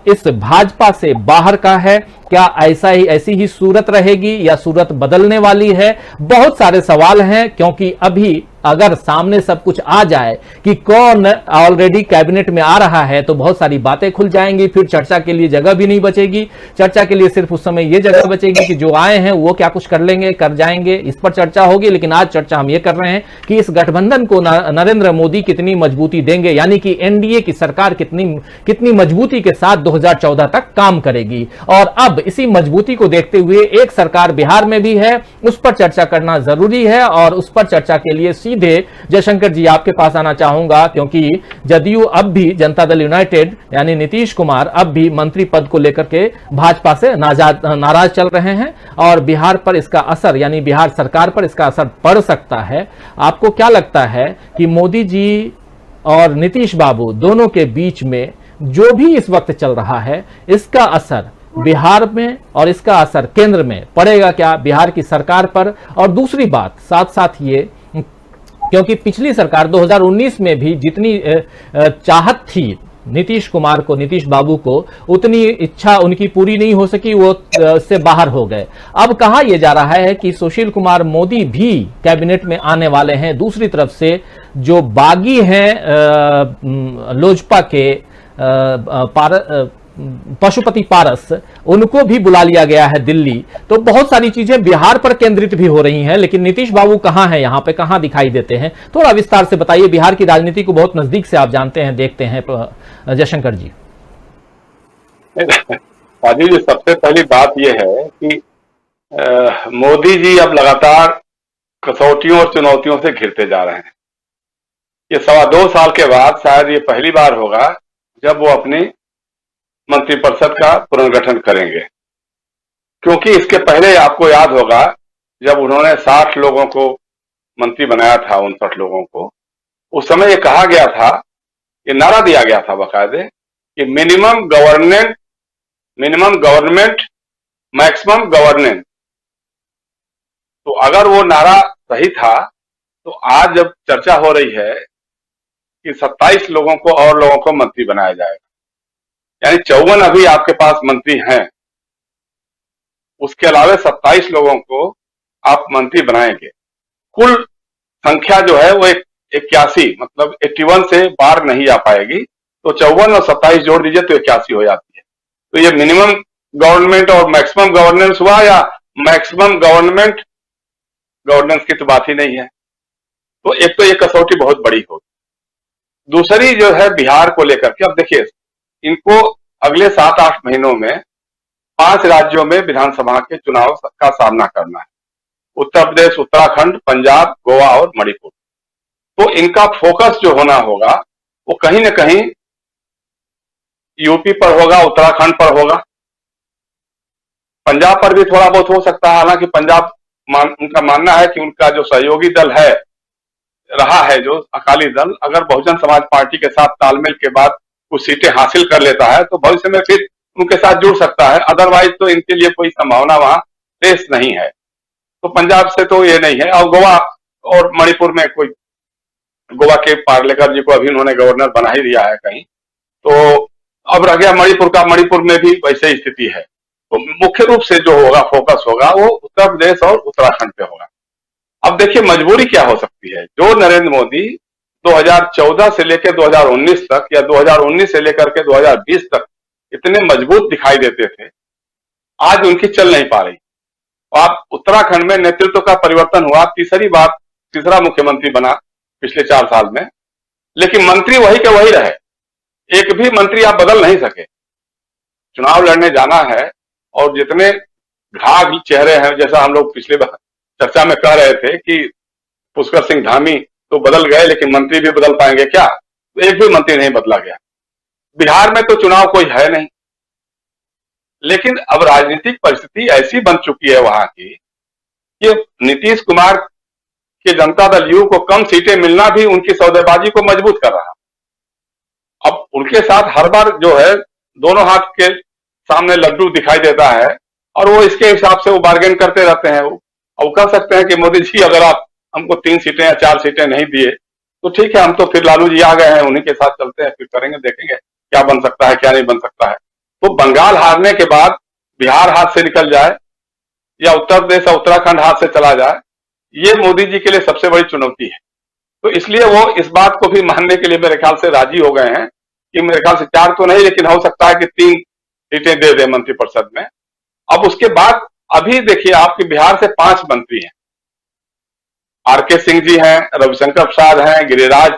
इस भाजपा से बाहर का है। क्या ऐसी ही सूरत रहेगी, या सूरत बदलने वाली है? बहुत सारे सवाल हैं, क्योंकि अभी अगर सामने सब कुछ आ जाए कि कौन ऑलरेडी कैबिनेट में आ रहा है, तो बहुत सारी बातें खुल जाएंगी, फिर चर्चा के लिए जगह भी नहीं बचेगी। चर्चा के लिए सिर्फ उस समय यह जगह बचेगी कि जो आए हैं वो क्या कुछ कर लेंगे, कर जाएंगे, इस पर चर्चा होगी। लेकिन आज चर्चा हम ये कर रहे हैं कि इस गठबंधन को नरेंद्र मोदी कितनी मजबूती देंगे, यानी कि एनडीए की सरकार कितनी मजबूती के साथ 2014 तक काम करेगी। और अब इसी मजबूती को देखते हुए एक सरकार बिहार में भी है, उस पर चर्चा करना जरूरी है। और उस पर चर्चा के लिए सीधे जयशंकर जी आपके पास आना चाहूंगा, क्योंकि जदयू अब भी, जनता दल यूनाइटेड यानी नीतीश कुमार अब भी मंत्री पद को लेकर के भाजपा से नाराज चल रहे हैं, और बिहार पर इसका असर, यानी बिहार सरकार पर इसका असर पड़ सकता है। आपको क्या लगता है कि मोदी जी और नीतीश बाबू दोनों के बीच में जो भी इस वक्त चल रहा है, इसका असर बिहार में और इसका असर केंद्र में पड़ेगा क्या, बिहार की सरकार पर? और दूसरी बात साथ साथ ये, क्योंकि पिछली सरकार 2019 में भी जितनी चाहत थी नीतीश कुमार को, नीतीश बाबू को, उतनी इच्छा उनकी पूरी नहीं हो सकी, वो से बाहर हो गए। अब कहा यह जा रहा है कि सुशील कुमार मोदी भी कैबिनेट में आने वाले हैं। दूसरी तरफ से जो बागी हैं लोजपा के पशुपति पारस, उनको भी बुला लिया गया है दिल्ली। तो बहुत सारी चीजें बिहार पर केंद्रित भी हो रही हैं, लेकिन नीतीश बाबू कहां हैं, यहां पे कहां दिखाई देते हैं? थोड़ा विस्तार से बताइए। बिहार की राजनीति को बहुत नजदीक से आप जानते हैं, देखते हैं जयशंकर जी। राजीव जी, सबसे पहली बात यह है कि मोदी जी अब लगातार कसौटियों और चुनौतियों से घिरते जा रहे हैं। ये 2.25 साल के बाद शायद ये पहली बार होगा जब वो अपनी मंत्रिपरिषद का पुनर्गठन करेंगे, क्योंकि इसके पहले आपको याद होगा जब उन्होंने 60 लोगों को मंत्री बनाया था, 59 लोगों को, उस समय ये कहा गया था, ये नारा दिया गया था बाकायदे कि मिनिमम गवर्नमेंट मैक्सिमम गवर्नेंस। तो अगर वो नारा सही था, तो आज जब चर्चा हो रही है कि 27 लोगों को और लोगों को मंत्री बनाया जाएगा, यानी 54 अभी आपके पास मंत्री हैं, उसके अलावा 27 लोगों को आप मंत्री बनाएंगे। कुल संख्या जो है वो 81, मतलब 81 से बाहर नहीं आ पाएगी। तो 54 और 27 जोड़ दीजिए तो 81 हो जाती है। तो ये मिनिमम गवर्नमेंट और मैक्सिमम गवर्नेंस हुआ, या मैक्सिमम गवर्नेंस की तो बात ही नहीं है। तो एक तो ये कसौटी बहुत बड़ी होगी। दूसरी जो है बिहार को लेकर के, अब देखिए इनको अगले 7-8 महीनों में 5 राज्यों में विधानसभा के चुनाव का सामना करना है। उत्तर प्रदेश, उत्तराखंड, पंजाब, गोवा और मणिपुर। तो इनका फोकस जो होना होगा वो कहीं न कहीं यूपी पर होगा, उत्तराखंड पर होगा, पंजाब पर भी थोड़ा बहुत हो सकता है। हालांकि पंजाब उनका मानना है कि उनका जो सहयोगी दल है रहा है, जो अकाली दल, अगर बहुजन समाज पार्टी के साथ तालमेल के बाद कुछ सीटें हासिल कर लेता है तो भविष्य में फिर उनके साथ जुड़ सकता है। अदरवाइज तो इनके लिए कोई संभावना वहां शेष नहीं है। तो पंजाब से तो ये नहीं है। और गोवा और मणिपुर में कोई, गोवा के पार्लेकर जी को अभी उन्होंने गवर्नर बना ही दिया है कहीं, तो अब रह गया मणिपुर का। मणिपुर में भी वैसे ही स्थिति है। तो मुख्य रूप से जो होगा, फोकस होगा, वो उत्तर प्रदेश और उत्तराखंड पे होगा। अब देखिए मजबूरी क्या हो सकती है। जो नरेंद्र मोदी 2014 से लेकर 2019 तक, या 2019 से लेकर के 2020 तक इतने मजबूत दिखाई देते थे, आज उनकी चल नहीं पा रही। आप उत्तराखंड में नेतृत्व का परिवर्तन हुआ, तीसरा मुख्यमंत्री बना पिछले 4 साल में, लेकिन मंत्री वही के वही रहे, एक भी मंत्री आप बदल नहीं सके। चुनाव लड़ने जाना है और जितने घाघ चेहरे हैं, जैसा हम लोग पिछले चर्चा में कह रहे थे कि पुष्कर सिंह धामी तो बदल गए, लेकिन मंत्री भी बदल पाएंगे क्या? तो एक भी मंत्री नहीं बदला गया। बिहार में तो चुनाव कोई है नहीं, लेकिन अब राजनीतिक परिस्थिति ऐसी बन चुकी है वहां की कि नीतीश कुमार के जनता दल यू को कम सीटें मिलना भी उनकी सौदेबाजी को मजबूत कर रहा। अब उनके साथ हर बार जो है दोनों हाथ के सामने लड्डू दिखाई देता है और वो इसके हिसाब से वो बार्गेन करते रहते हैं। वो कह सकते हैं कि मोदी जी अगर आप हमको 3 सीटें या 4 सीटें नहीं दिए तो ठीक है, हम तो फिर लालू जी आ गए हैं, उन्हीं के साथ चलते हैं, फिर करेंगे, देखेंगे क्या बन सकता है क्या नहीं बन सकता है। तो बंगाल हारने के बाद बिहार हाथ से निकल जाए या उत्तर प्रदेश और उत्तराखंड हाथ से चला जाए, ये मोदी जी के लिए सबसे बड़ी चुनौती है। तो इसलिए वो इस बात को भी मानने के लिए मेरे ख्याल से राजी हो गए हैं कि मेरे ख्याल से 4 तो नहीं, लेकिन हो सकता है कि 3 सीटें दे दे मंत्रिपरिषद में। अब उसके बाद अभी देखिए आपके बिहार से 5 मंत्री हैं, आरके सिंह जी हैं, रविशंकर प्रसाद हैं, गिरिराज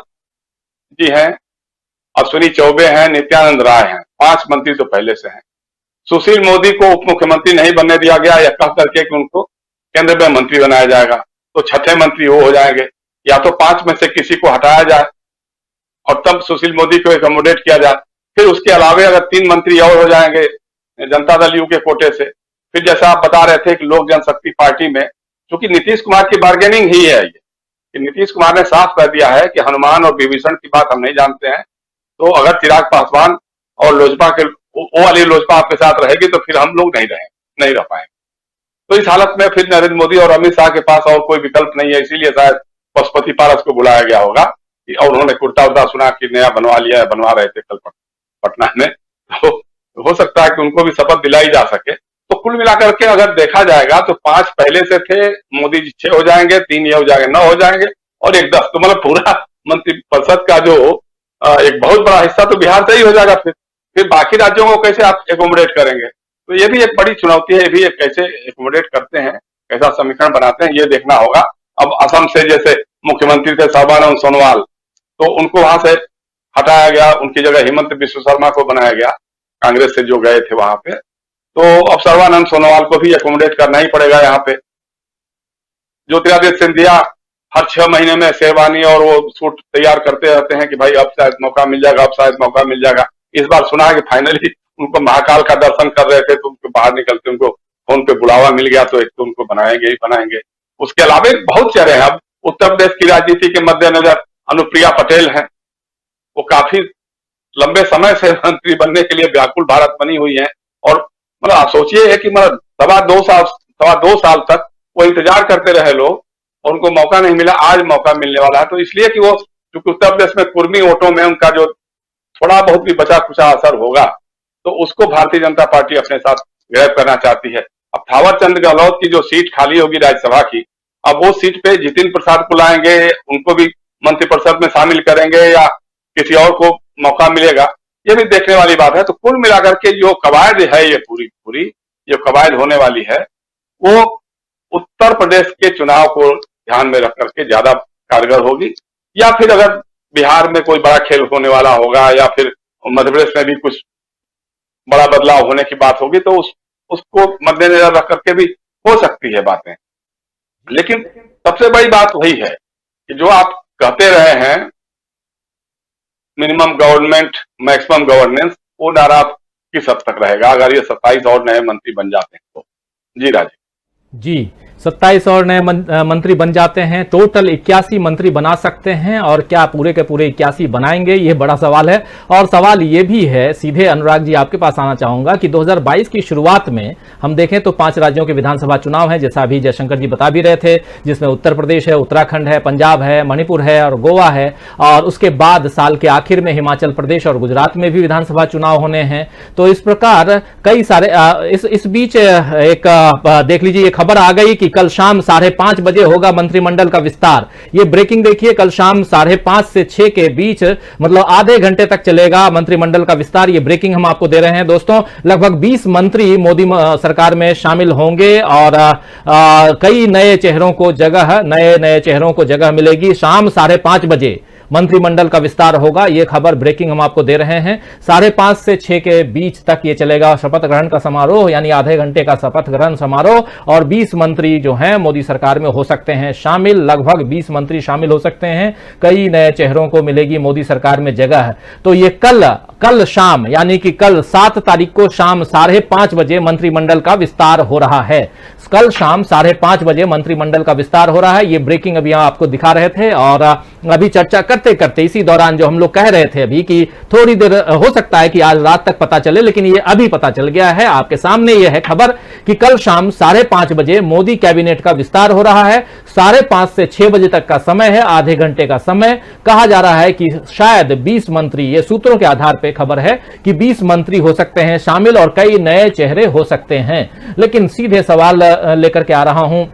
जी हैं, अश्विनी चौबे हैं, नित्यानंद राय हैं। 5 मंत्री तो पहले से हैं। सुशील मोदी को उप मुख्यमंत्री नहीं बनने दिया गया, या कह करके कि उनको केंद्र में मंत्री बनाया जाएगा, तो 6ठे मंत्री वो हो जाएंगे। या तो 5 में से किसी को हटाया जाए और तब सुशील मोदी को एकोमोडेट किया जाए। फिर उसके अलावे अगर 3 मंत्री और हो जाएंगे जनता दल यू के कोटे से, फिर जैसा आप बता रहे थे कि लोक जनशक्ति पार्टी में, क्योंकि नीतीश कुमार की बार्गेनिंग ही है ये, कि नीतीश कुमार ने साफ कह दिया है कि हनुमान और विभीषण की बात हम नहीं जानते हैं, तो अगर चिराग पासवान और लोजपा के वो वाली लोजपा आपके साथ रहेगी तो फिर हम लोग नहीं रह पाएंगे। तो इस हालत में फिर नरेंद्र मोदी और अमित शाह के पास और कोई विकल्प नहीं है, इसीलिए शायद पशुपति पारस को बुलाया गया होगा और उन्होंने कुर्ता उर्ता सुना कि नया बनवा लिया, बनवा रहे थे कल पटना में, तो हो सकता है कि उनको भी शपथ दिलाई जा सके। तो कुल मिलाकर के अगर देखा जाएगा तो 5 पहले से थे, मोदी जी 6 हो जाएंगे, 3 ये हो जाएंगे, 9 हो जाएंगे और 1 10, तो मतलब पूरा मंत्रिपरिषद का जो एक बहुत बड़ा हिस्सा तो बिहार से ही हो जाएगा। फिर बाकी राज्यों को कैसे आप एकोमोडेट करेंगे? तो ये भी एक बड़ी चुनौती है, ये भी कैसे एकोमोडेट करते हैं, कैसा समीकरण बनाते हैं, ये देखना होगा। अब असम से जैसे मुख्यमंत्री थे सर्बानंद सोनोवाल, तो उनको वहां से हटाया गया, उनकी जगह हेमंत बिश्व शर्मा को बनाया गया, कांग्रेस से जो गए थे वहां पे। तो अब सर्बानंद सोनोवाल को भी एकोमोडेट करना ही पड़ेगा यहाँ पे। ज्योतिरादित्य सिंधिया हर 6 महीने में शेरवानी और वो सूट तैयार करते रहते हैं कि भाई अब शायद मौका मिल जाएगा, अब शायद मौका मिल जाएगा। इस बार सुना है कि फाइनली उनको महाकाल का दर्शन कर रहे थे तो उनको बाहर निकलते उनको फोन पे बुलावा मिल गया, तो एक तो उनको बनाएंगे ही बनाएंगे। उसके अलावा बहुत चेहरे हैं। अब उत्तर प्रदेश की राजनीति के मद्देनजर अनुप्रिया पटेल हैं, वो काफी लंबे समय से मंत्री बनने के लिए व्याकुल भारत बनी हुई है। और मतलब आप सोचिए कि मतलब 2.5 साल तक वो इंतजार करते रहे लोग और उनको मौका नहीं मिला, आज मौका मिलने वाला है। तो इसलिए कि वो क्योंकि उत्तर प्रदेश में कुर्मी वोटों में उनका जो थोड़ा बहुत भी बचा खुचा असर होगा, तो उसको भारतीय जनता पार्टी अपने साथ ग्रैब करना चाहती है। अब थावर चंद गहलोत की जो सीट खाली होगी राज्यसभा की, अब वो सीट पे जितिन प्रसाद को लाएंगे, उनको भी मंत्रिपरिषद में शामिल करेंगे या किसी और को मौका मिलेगा, ये भी देखने वाली बात है। तो कुल मिलाकर के जो कवायद है ये पूरी जो कवायद होने वाली है वो उत्तर प्रदेश के चुनाव को ध्यान में रख करके ज्यादा कारगर होगी। या फिर अगर बिहार में कोई बड़ा खेल होने वाला होगा या फिर मध्य प्रदेश में भी कुछ बड़ा बदलाव होने की बात होगी, तो उसको मद्देनजर रख करके भी हो सकती है बातें। लेकिन सबसे बड़ी बात वही है कि जो आप कहते रहे हैं मिनिमम गवर्नमेंट मैक्सिमम गवर्नेंस, वो नारा किस हद तक रहेगा अगर ये 27 और नए मंत्री बन जाते हैं तो? जी राजीव जी, 27 और नए मंत्री बन जाते हैं, टोटल 81 मंत्री बना सकते हैं। और क्या पूरे के पूरे 81 बनाएंगे, ये बड़ा सवाल है। और सवाल ये भी है, सीधे अनुराग जी आपके पास आना चाहूंगा कि 2022 की शुरुआत में हम देखें तो 5 राज्यों के विधानसभा चुनाव है, जैसा अभी जयशंकर जी बता भी रहे थे, जिसमें उत्तर प्रदेश है, उत्तराखंड है, पंजाब है, मणिपुर है और गोवा है। और उसके बाद साल के आखिर में हिमाचल प्रदेश और गुजरात में भी विधानसभा चुनाव होने हैं। तो इस प्रकार कई सारे इस बीच एक देख लीजिए, ये खबर आ गई कि कल शाम 5:30 बजे होगा मंत्रिमंडल का विस्तार। ये ब्रेकिंग देखिए, कल शाम 5:30 से 6 के बीच, मतलब आधे घंटे तक चलेगा मंत्रिमंडल का विस्तार। ये ब्रेकिंग हम आपको दे रहे हैं दोस्तों। लगभग 20 मंत्री मोदी सरकार में शामिल होंगे और कई नए चेहरों को जगह मिलेगी। शाम 5:30 बजे मंत्रिमंडल का विस्तार होगा। यह खबर ब्रेकिंग हम आपको दे रहे हैं। 5:30 से 6 के बीच तक यह चलेगा शपथ ग्रहण का समारोह, यानी आधे घंटे का शपथ ग्रहण समारोह। और 20 मंत्री जो हैं मोदी सरकार में हो सकते हैं शामिल, लगभग 20 मंत्री शामिल हो सकते हैं। कई नए चेहरों को मिलेगी मोदी सरकार में जगह। तो ये कल शाम, यानी कि कल 7 तारीख को शाम 5:30 बजे मंत्रिमंडल का विस्तार हो रहा है। कल शाम 5:30 बजे मंत्रिमंडल का विस्तार हो रहा है। ये ब्रेकिंग अभी आपको दिखा रहे थे। और अभी चर्चा करते करते इसी दौरान जो हम लोग कह रहे थे अभी कि थोड़ी देर हो सकता है कि आज रात तक पता चले, लेकिन ये अभी पता चल गया है। आपके सामने ये है खबर कि कल शाम 5:30 बजे मोदी कैबिनेट का विस्तार हो रहा है। 5:30 से 6 बजे तक का समय है, आधे घंटे का समय। कहा जा रहा है कि शायद 20 मंत्री, ये सूत्रों के आधार पर खबर है कि 20 मंत्री हो सकते हैं शामिल और कई नए चेहरे हो सकते हैं। लेकिन सीधे सवाल लेकर के आ रहा हूं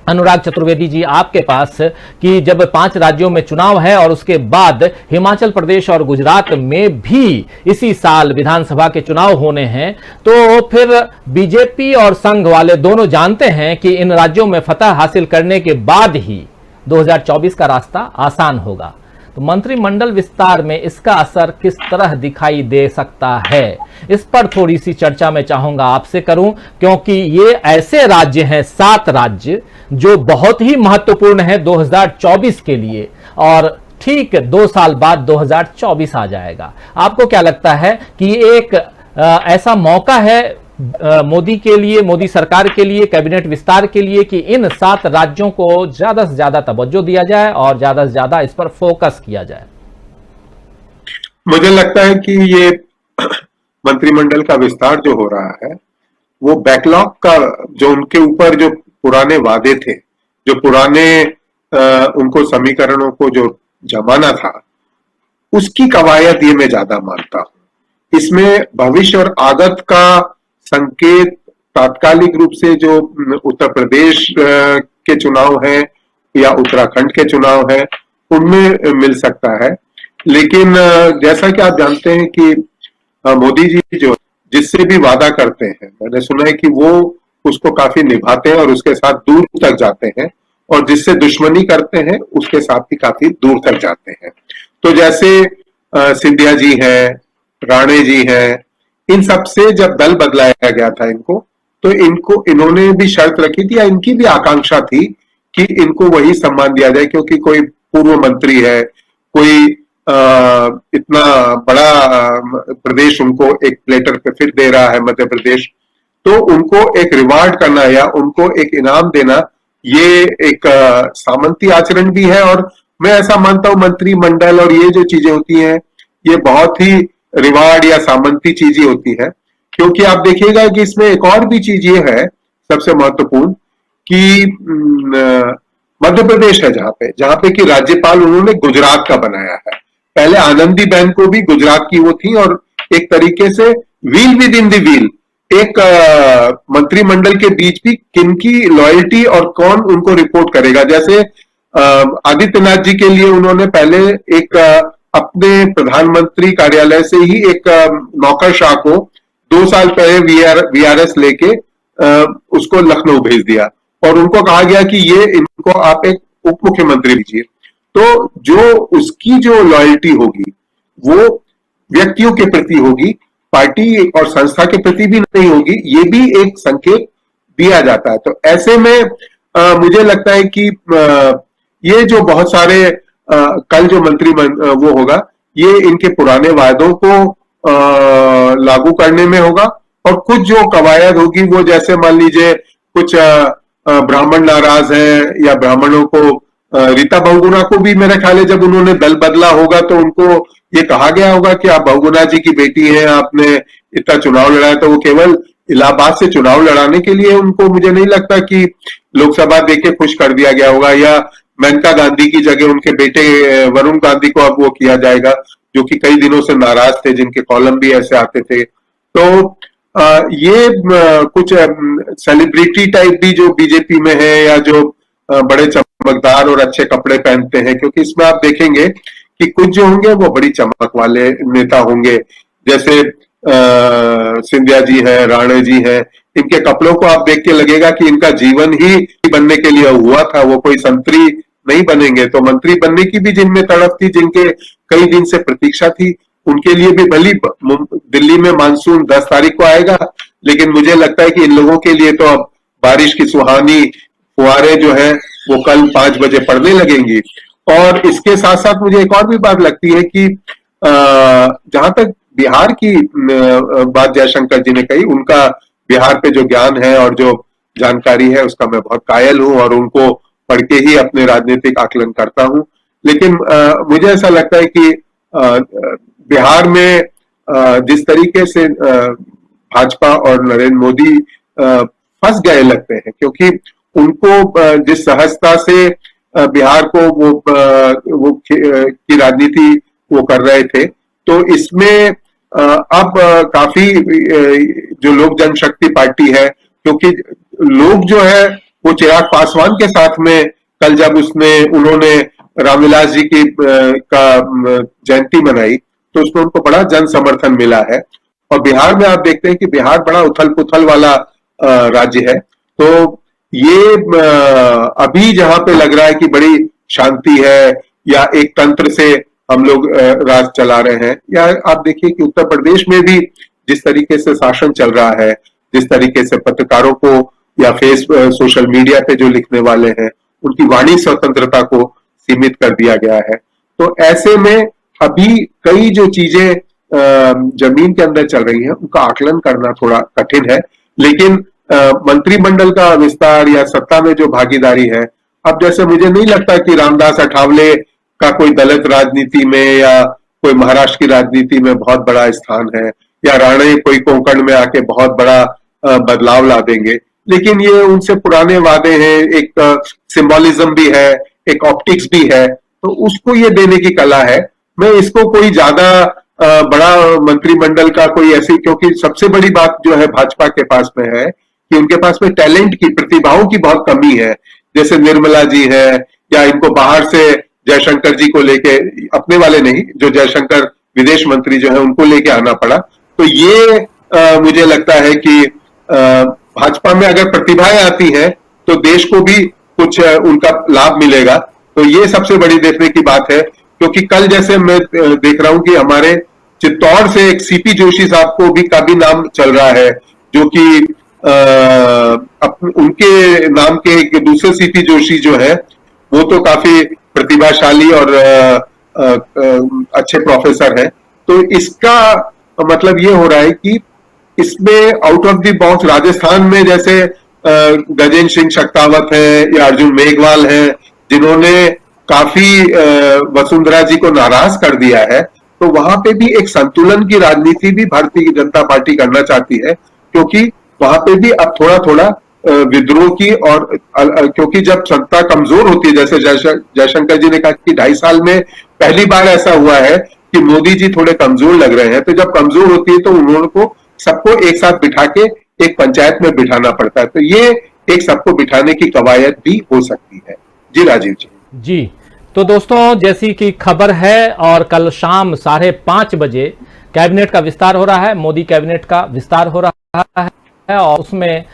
अनुराग चतुर्वेदी जी आपके पास कि जब 5 राज्यों में चुनाव है और उसके बाद हिमाचल प्रदेश और गुजरात में भी इसी साल विधानसभा के चुनाव होने हैं, तो फिर बीजेपी और संघ वाले दोनों जानते हैं कि इन राज्यों में फतह हासिल करने के बाद ही 2024 का रास्ता आसान होगा। तो मंत्रिमंडल विस्तार में इसका असर किस तरह दिखाई दे सकता है, इस पर थोड़ी सी चर्चा मैं चाहूंगा आपसे करूं, क्योंकि ये ऐसे राज्य हैं, 7 राज्य जो बहुत ही महत्वपूर्ण है 2024 के लिए। और ठीक 2 साल बाद 2024 आ जाएगा। आपको क्या लगता है कि एक ऐसा मौका है मोदी के लिए, मोदी सरकार के लिए, कैबिनेट विस्तार के लिए कि इन 7 राज्यों को ज्यादा से ज्यादा तवज्जो दिया जाए और ज्यादा से ज्यादा इस पर फोकस किया जाए? मुझे लगता है कि ये मंत्रिमंडल का विस्तार जो हो रहा है वो बैकलॉग का, जो उनके ऊपर जो पुराने वादे थे, जो पुराने उनको समीकरणों को जो जमाना था, उसकी कवायद ये मैं ज्यादा मानता हूं। इसमें भविष्य और आगत का संकेत तात्कालिक रूप से जो उत्तर प्रदेश के चुनाव हैं या उत्तराखंड के चुनाव हैं उनमें मिल सकता है। लेकिन जैसा कि आप जानते हैं कि मोदी जी जो जिससे भी वादा करते हैं, मैंने सुना है कि वो उसको काफी निभाते हैं और उसके साथ दूर तक जाते हैं, और जिससे दुश्मनी करते हैं उसके साथ भी काफी दूर तक जाते हैं। तो जैसे सिंधिया जी हैं, राणे जी हैं, इन सब से जब दल बदलाया गया था इनको, तो इन्होंने भी शर्त रखी थी या इनकी भी आकांक्षा थी कि इनको वही सम्मान दिया जाए, क्योंकि कोई पूर्व मंत्री है, कोई इतना बड़ा प्रदेश उनको एक प्लेटर पे फिर दे रहा है मध्य प्रदेश, तो उनको एक रिवार्ड करना या उनको एक इनाम देना, ये एक सामंती आचरण भी है। और मैं ऐसा मानता हूं मंत्रिमंडल और ये जो चीजें होती हैं ये बहुत ही रिवार्ड या सामंती चीजें होती है, क्योंकि आप देखिएगा कि इसमें एक और भी चीज ये है सबसे महत्वपूर्ण कि मध्य प्रदेश है जहां पे कि राज्यपाल उन्होंने गुजरात का बनाया है। पहले आनंदीबेन को भी गुजरात की वो थी, और एक तरीके से wheel with in the wheel एक मंत्रिमंडल के बीच भी किनकी लॉयल्टी और कौन उनको रिपोर्ट करेगा। जैसे आदित्यनाथ जी के लिए उन्होंने पहले एक अपने प्रधानमंत्री कार्यालय से ही एक नौकरशाह को 2 साल पहले वीआरएस लेके उसको लखनऊ भेज दिया, और उनको कहा गया कि ये इनको आप एक उप मुख्यमंत्री दीजिए। तो जो उसकी जो लॉयल्टी होगी वो व्यक्तियों के प्रति होगी, पार्टी और संस्था के प्रति भी नहीं होगी, ये भी एक संकेत दिया जाता है। तो ऐसे में मुझे लगता है कि ये जो बहुत सारे कल जो मंत्री वो होगा, ये इनके पुराने वायदों को लागू करने में होगा, और कुछ जो कवायद होगी वो जैसे मान लीजिए कुछ ब्राह्मण नाराज हैं या ब्राह्मणों को, रीता बहुगुणा को भी मेरे ख्याल है जब उन्होंने दल बदला होगा तो उनको ये कहा गया होगा कि आप बहुगुणा जी की बेटी हैं, आपने इतना चुनाव लड़ा है, तो वो केवल इलाहाबाद से चुनाव लड़ाने के लिए उनको मुझे नहीं लगता कि लोकसभा देके खुश कर दिया गया होगा, या मेनका गांधी की जगह उनके बेटे वरुण गांधी को अब वो किया जाएगा, जो कि कई दिनों से नाराज थे, जिनके कॉलम भी ऐसे आते थे। तो ये कुछ सेलिब्रिटी टाइप भी जो बीजेपी में है, या जो बड़े चमकदार और अच्छे कपड़े पहनते हैं, क्योंकि इसमें आप देखेंगे कि कुछ जो होंगे वो बड़ी चमक वाले नेता होंगे, जैसे सिंधिया जी हैं, राणे जी हैं। इनके कपड़ों को आप देख के लगेगा कि इनका जीवन ही बनने के लिए हुआ था, वो कोई संतरी नहीं बनेंगे। तो मंत्री बनने की भी जिनमें तड़प थी, जिनके कई दिन से प्रतीक्षा थी, उनके लिए भी भली दिल्ली में मानसून 10 तारीख को आएगा, लेकिन मुझे लगता है कि इन लोगों के लिए तो अब बारिश की सुहानी फुहारें जो है वो कल 5 बजे पड़ने लगेंगी। और इसके साथ साथ मुझे एक और भी बात लगती है कि जहां तक बिहार की बात जयशंकर जी ने कही, उनका बिहार पे जो ज्ञान है और जो जानकारी है उसका मैं बहुत कायल हूं, और उनको पढ़ के ही अपने राजनीतिक आकलन करता हूं। लेकिन मुझे ऐसा लगता है कि बिहार में जिस तरीके से भाजपा और नरेंद्र मोदी फंस गए लगते हैं, क्योंकि उनको जिस सहजता से बिहार को वो की राजनीति वो कर रहे थे, तो इसमें अब काफी जो लोक जनशक्ति पार्टी है, क्योंकि लोग जो है वो चिराग पासवान के साथ में कल जब उन्होंने रामविलास जी की का जयंती मनाई, तो उसमें उनको बड़ा जन समर्थन मिला है। और बिहार में आप देखते हैं कि बिहार बड़ा उथल पुथल वाला राज्य है। तो ये अभी जहां पे लग रहा है कि बड़ी शांति है, या एक तंत्र से हम लोग राज चला रहे हैं, या आप देखिए कि उत्तर प्रदेश में भी जिस तरीके से शासन चल रहा है, जिस तरीके से पत्रकारों को या सोशल मीडिया पे जो लिखने वाले हैं उनकी वाणी स्वतंत्रता को सीमित कर दिया गया है। तो ऐसे में अभी कई जो चीजें जमीन के अंदर चल रही हैं उनका आकलन करना थोड़ा कठिन है। लेकिन मंत्रिमंडल का विस्तार या सत्ता में जो भागीदारी है, अब जैसे मुझे नहीं लगता कि रामदास अठावले का कोई दलित राजनीति में या कोई महाराष्ट्र की राजनीति में बहुत बड़ा स्थान है, या राणे कोई कोंकण में आके बहुत बड़ा बदलाव ला देंगे। लेकिन ये उनसे पुराने वादे हैं, एक सिंबॉलिज्म भी है, एक ऑप्टिक्स भी है, तो उसको ये देने की कला है। मैं इसको कोई ज्यादा बड़ा मंत्रिमंडल का कोई ऐसी, क्योंकि सबसे बड़ी बात जो है भाजपा के पास में है कि उनके पास में टैलेंट की, प्रतिभाओं की बहुत कमी है। जैसे निर्मला जी है, या इनको बाहर से जयशंकर जी को लेके, अपने वाले नहीं, जो जयशंकर विदेश मंत्री जो है उनको लेके आना पड़ा। तो ये मुझे लगता है कि भाजपा में अगर प्रतिभाएं आती हैं तो देश को भी कुछ उनका लाभ मिलेगा। तो ये सबसे बड़ी देखने की बात है, क्योंकि कल जैसे मैं देख रहा हूं कि हमारे चित्तौड़ से एक सीपी जोशी साहब को भी का भी नाम चल रहा है, जो कि उनके नाम के एक दूसरे सीपी जोशी जो है वो तो काफी प्रतिभाशाली और अच्छे प्रोफेसर हैं। तो इसका मतलब ये हो रहा है कि इसमें out of the box Rajasthan में जैसे गजेंद्र सिंह शेखावत है या अर्जुन मेघवाल हैं, जिन्होंने काफी वसुंधरा जी को नाराज कर दिया है, तो वहां पे भी एक संतुलन की राजनीति भी भारतीय जनता पार्टी करना चाहती है, क्योंकि वहां पे भी अब थोड़ा थोड़ा विद्रोह की, और क्योंकि जब सत्ता कमजोर होती है, जैसे जयशंकर जी ने कहा कि 2.5 साल में पहली बार ऐसा हुआ है कि मोदी जी थोड़े कमजोर लग रहे हैं, तो जब कमजोर होती है तो उन्होंने सबको एक साथ बिठा के एक पंचायत में बिठाना पड़ता है। तो ये एक सबको बिठाने की कवायद भी हो सकती है। जी राजीव जी। जी, तो दोस्तों जैसी कि खबर है, और कल शाम 5:30 बजे कैबिनेट का विस्तार हो रहा है, मोदी कैबिनेट का विस्तार हो रहा है, और उसमें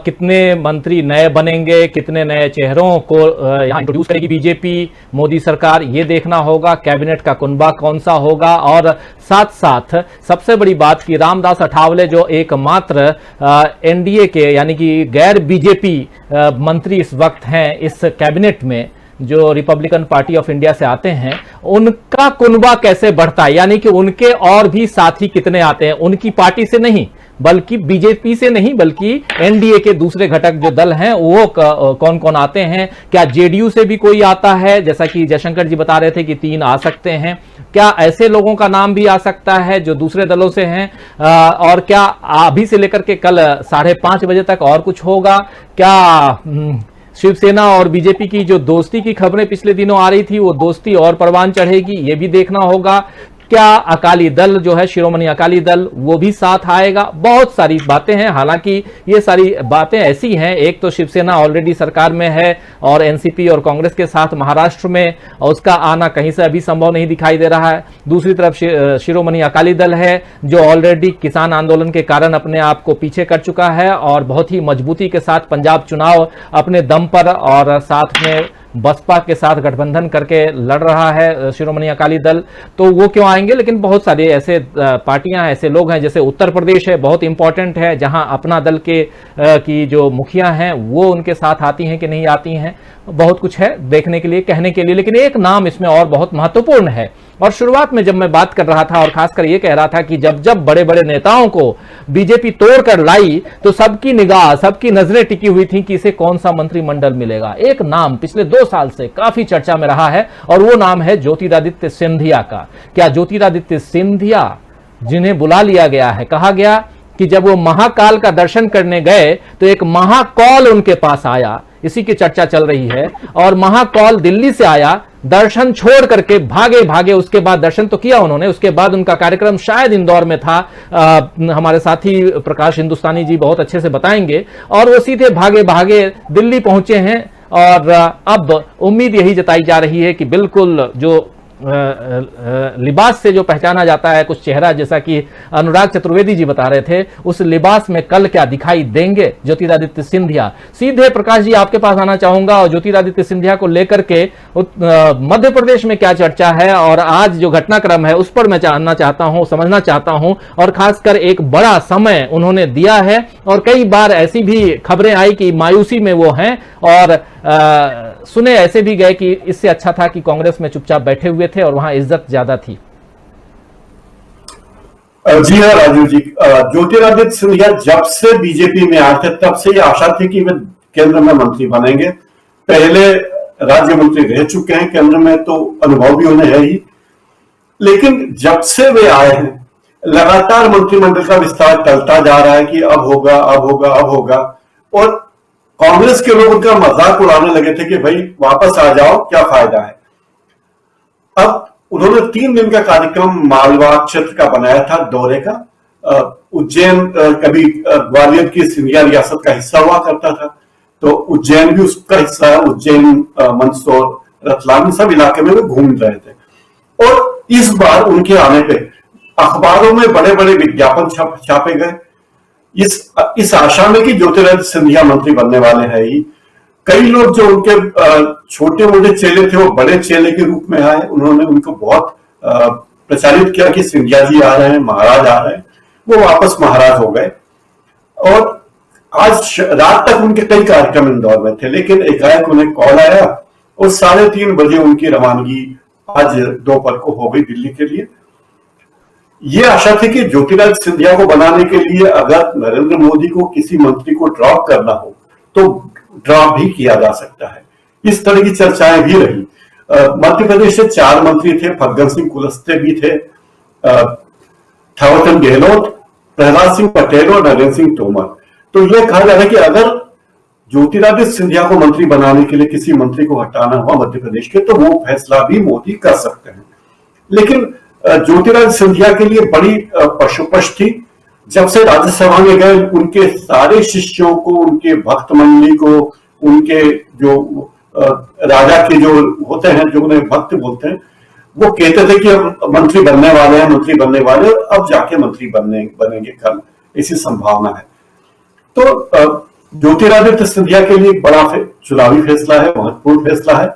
कितने मंत्री नए बनेंगे, कितने नए चेहरों को यहाँ इंट्रोड्यूस करेगी बीजेपी, मोदी सरकार, ये देखना होगा। कैबिनेट का कुनबा कौन सा होगा, और साथ साथ सबसे बड़ी बात कि रामदास अठावले जो एकमात्र एनडीए के यानी कि गैर बीजेपी मंत्री इस वक्त हैं इस कैबिनेट में, जो रिपब्लिकन पार्टी ऑफ इंडिया से आते हैं, उनका कुनबा कैसे बढ़ता है, यानी कि उनके और भी साथी कितने आते हैं, उनकी पार्टी से नहीं, बल्कि बीजेपी से नहीं, बल्कि एनडीए के दूसरे घटक जो दल हैं वो कौन कौन आते हैं। क्या जेडीयू से भी कोई आता है, जैसा कि जयशंकर जी बता रहे थे कि 3 आ सकते हैं, क्या ऐसे लोगों का नाम भी आ सकता है जो दूसरे दलों से हैं, और क्या अभी से लेकर के कल 5:30 बजे तक और कुछ होगा? क्या शिवसेना और बीजेपी की जो दोस्ती की खबरें पिछले दिनों आ रही थी, वो दोस्ती और परवान चढ़ेगी, ये भी देखना होगा। क्या अकाली दल जो है, शिरोमणि अकाली दल, वो भी साथ आएगा? बहुत सारी बातें हैं। हालांकि ये सारी बातें ऐसी हैं, एक तो शिवसेना ऑलरेडी सरकार में है और एनसीपी और कांग्रेस के साथ महाराष्ट्र में, और उसका आना कहीं से अभी संभव नहीं दिखाई दे रहा है। दूसरी तरफ शिरोमणि अकाली दल है जो ऑलरेडी किसान आंदोलन के कारण अपने आप को पीछे कर चुका है और बहुत ही मजबूती के साथ पंजाब चुनाव अपने दम पर और साथ में बसपा के साथ गठबंधन करके लड़ रहा है शिरोमणि अकाली दल। तो वो क्यों आएंगे? लेकिन बहुत सारे ऐसे पार्टियां, ऐसे लोग हैं, जैसे उत्तर प्रदेश है, बहुत इंपॉर्टेंट है, जहां अपना दल के की जो मुखिया हैं वो उनके साथ आती हैं कि नहीं आती हैं। बहुत कुछ है देखने के लिए, कहने के लिए, लेकिन एक नाम इसमें और बहुत महत्वपूर्ण है। और शुरुआत में जब मैं बात कर रहा था और खासकर ये कह रहा था कि जब जब बड़े बड़े नेताओं को बीजेपी तोड़कर लाई तो सबकी निगाह, सबकी नजरें टिकी हुई थी कि इसे कौन सा मंत्रिमंडल मिलेगा। एक नाम पिछले 2 साल से काफी चर्चा में रहा है और वो नाम है ज्योतिरादित्य सिंधिया का। क्या ज्योतिरादित्य सिंधिया, जिन्हें बुला लिया गया है, कहा गया कि जब वो महाकाल का दर्शन करने गए तो एक महाकौल उनके पास आया, इसी की चर्चा चल रही है, और महाकौल दिल्ली से आया, दर्शन छोड़ करके भागे। उसके बाद दर्शन तो किया उन्होंने, उसके बाद उनका कार्यक्रम शायद इंदौर में था, हमारे साथी प्रकाश हिंदुस्तानी जी बहुत अच्छे से बताएंगे, और वो सीधे भागे दिल्ली पहुंचे हैं। और अब उम्मीद यही जताई जा रही है कि बिल्कुल जो लिबास से जो पहचाना जाता है कुछ चेहरा, जैसा कि अनुराग चतुर्वेदी जी बता रहे थे, उस लिबास में कल क्या दिखाई देंगे ज्योतिरादित्य सिंधिया। सीधे प्रकाश जी आपके पास आना चाहूंगा और ज्योतिरादित्य सिंधिया को लेकर के मध्य प्रदेश में क्या चर्चा है और आज जो घटनाक्रम है उस पर मैं जानना चाहता हूं, समझना चाहता हूं। और खासकर एक बड़ा समय उन्होंने दिया है और कई बार ऐसी भी खबरें आई कि मायूसी में वो हैं और सुने ऐसे भी गए कि इससे अच्छा था कि कांग्रेस में चुपचाप बैठे हुए थे और वहां इज्जत ज्यादा थी। जी हाँ राजीव जी, ज्योतिरादित्य सिंधिया जब से बीजेपी में आए थे तब से ये आशा थी कि वे केंद्र में मंत्री बनेंगे। पहले राज्य मंत्री रह चुके हैं केंद्र में, तो अनुभव भी उन्हें है ही। लेकिन जब से वे आए हैं लगातार मंत्रिमंडल का विस्तार टलता जा रहा है कि अब होगा। और कांग्रेस के लोग उनका मजाक उड़ाने लगे थे कि भाई वापस आ जाओ, क्या फायदा है। अब उन्होंने 3 दिन का कार्यक्रम मालवा क्षेत्र का बनाया था, दौरे का। उज्जैन, कभी ग्वालियर की सिंधिया रियासत का हिस्सा हुआ करता था, तो उज्जैन भी उसका हिस्सा है। उज्जैन, मंदसौर, रतलाम, सब इलाके में वो घूम रहे थे। और इस बार उनके आने पे अखबारों में बड़े बड़े विज्ञापन छापे गए इस आशा में कि ज्योतिरादित्य सिंधिया मंत्री बनने वाले हैं ही। कई लोग जो उनके छोटे मोटे चेले थे वो बड़े चेले के रूप में आए, उन्होंने उनको बहुत प्रचारित किया कि सिंधिया जी आ रहे हैं, महाराज आ रहे हैं। वो वापस महाराज हो गए और आज रात तक उनके कई कार्यक्रम इंदौर में थे, लेकिन एकाएक उन्हें कॉल आया और 3:30 बजे उनकी रवानगी आज दोपहर को हो गई दिल्ली के लिए। ये आशा थी कि ज्योतिरादित्य सिंधिया को बनाने के लिए अगर नरेंद्र मोदी को किसी मंत्री को ड्रॉप करना हो तो ड्रॉप भी किया जा सकता है। इस तरह की चर्चाएं भी रही। मध्य प्रदेश से 4 मंत्री थे, फग्गन सिंह कुलस्ते भी थे, थावरचंद गहलोत, प्रहलाद सिंह पटेल और नरेंद्र सिंह तोमर। तो यह कहा जा रहा है कि अगर ज्योतिरादित्य सिंधिया को मंत्री बनाने के लिए किसी मंत्री को हटाना हुआ मध्य प्रदेश के, तो वो फैसला भी मोदी कर सकते हैं। लेकिन ज्योतिरादित्य सिंधिया के लिए बड़ी पशुपश थी। जब से राज्यसभा में गए उनके सारे शिष्यों को, उनके भक्त मंडली को, उनके जो राजा के जो होते हैं, जो उन्हें भक्त बोलते हैं, वो कहते थे कि अब मंत्री बनने वाले हैं, अब जाके मंत्री बनेंगे कल, ऐसी संभावना है। तो ज्योतिरादित्य सिंधिया के लिए बड़ा चुनावी फैसला है, महत्वपूर्ण फैसला है।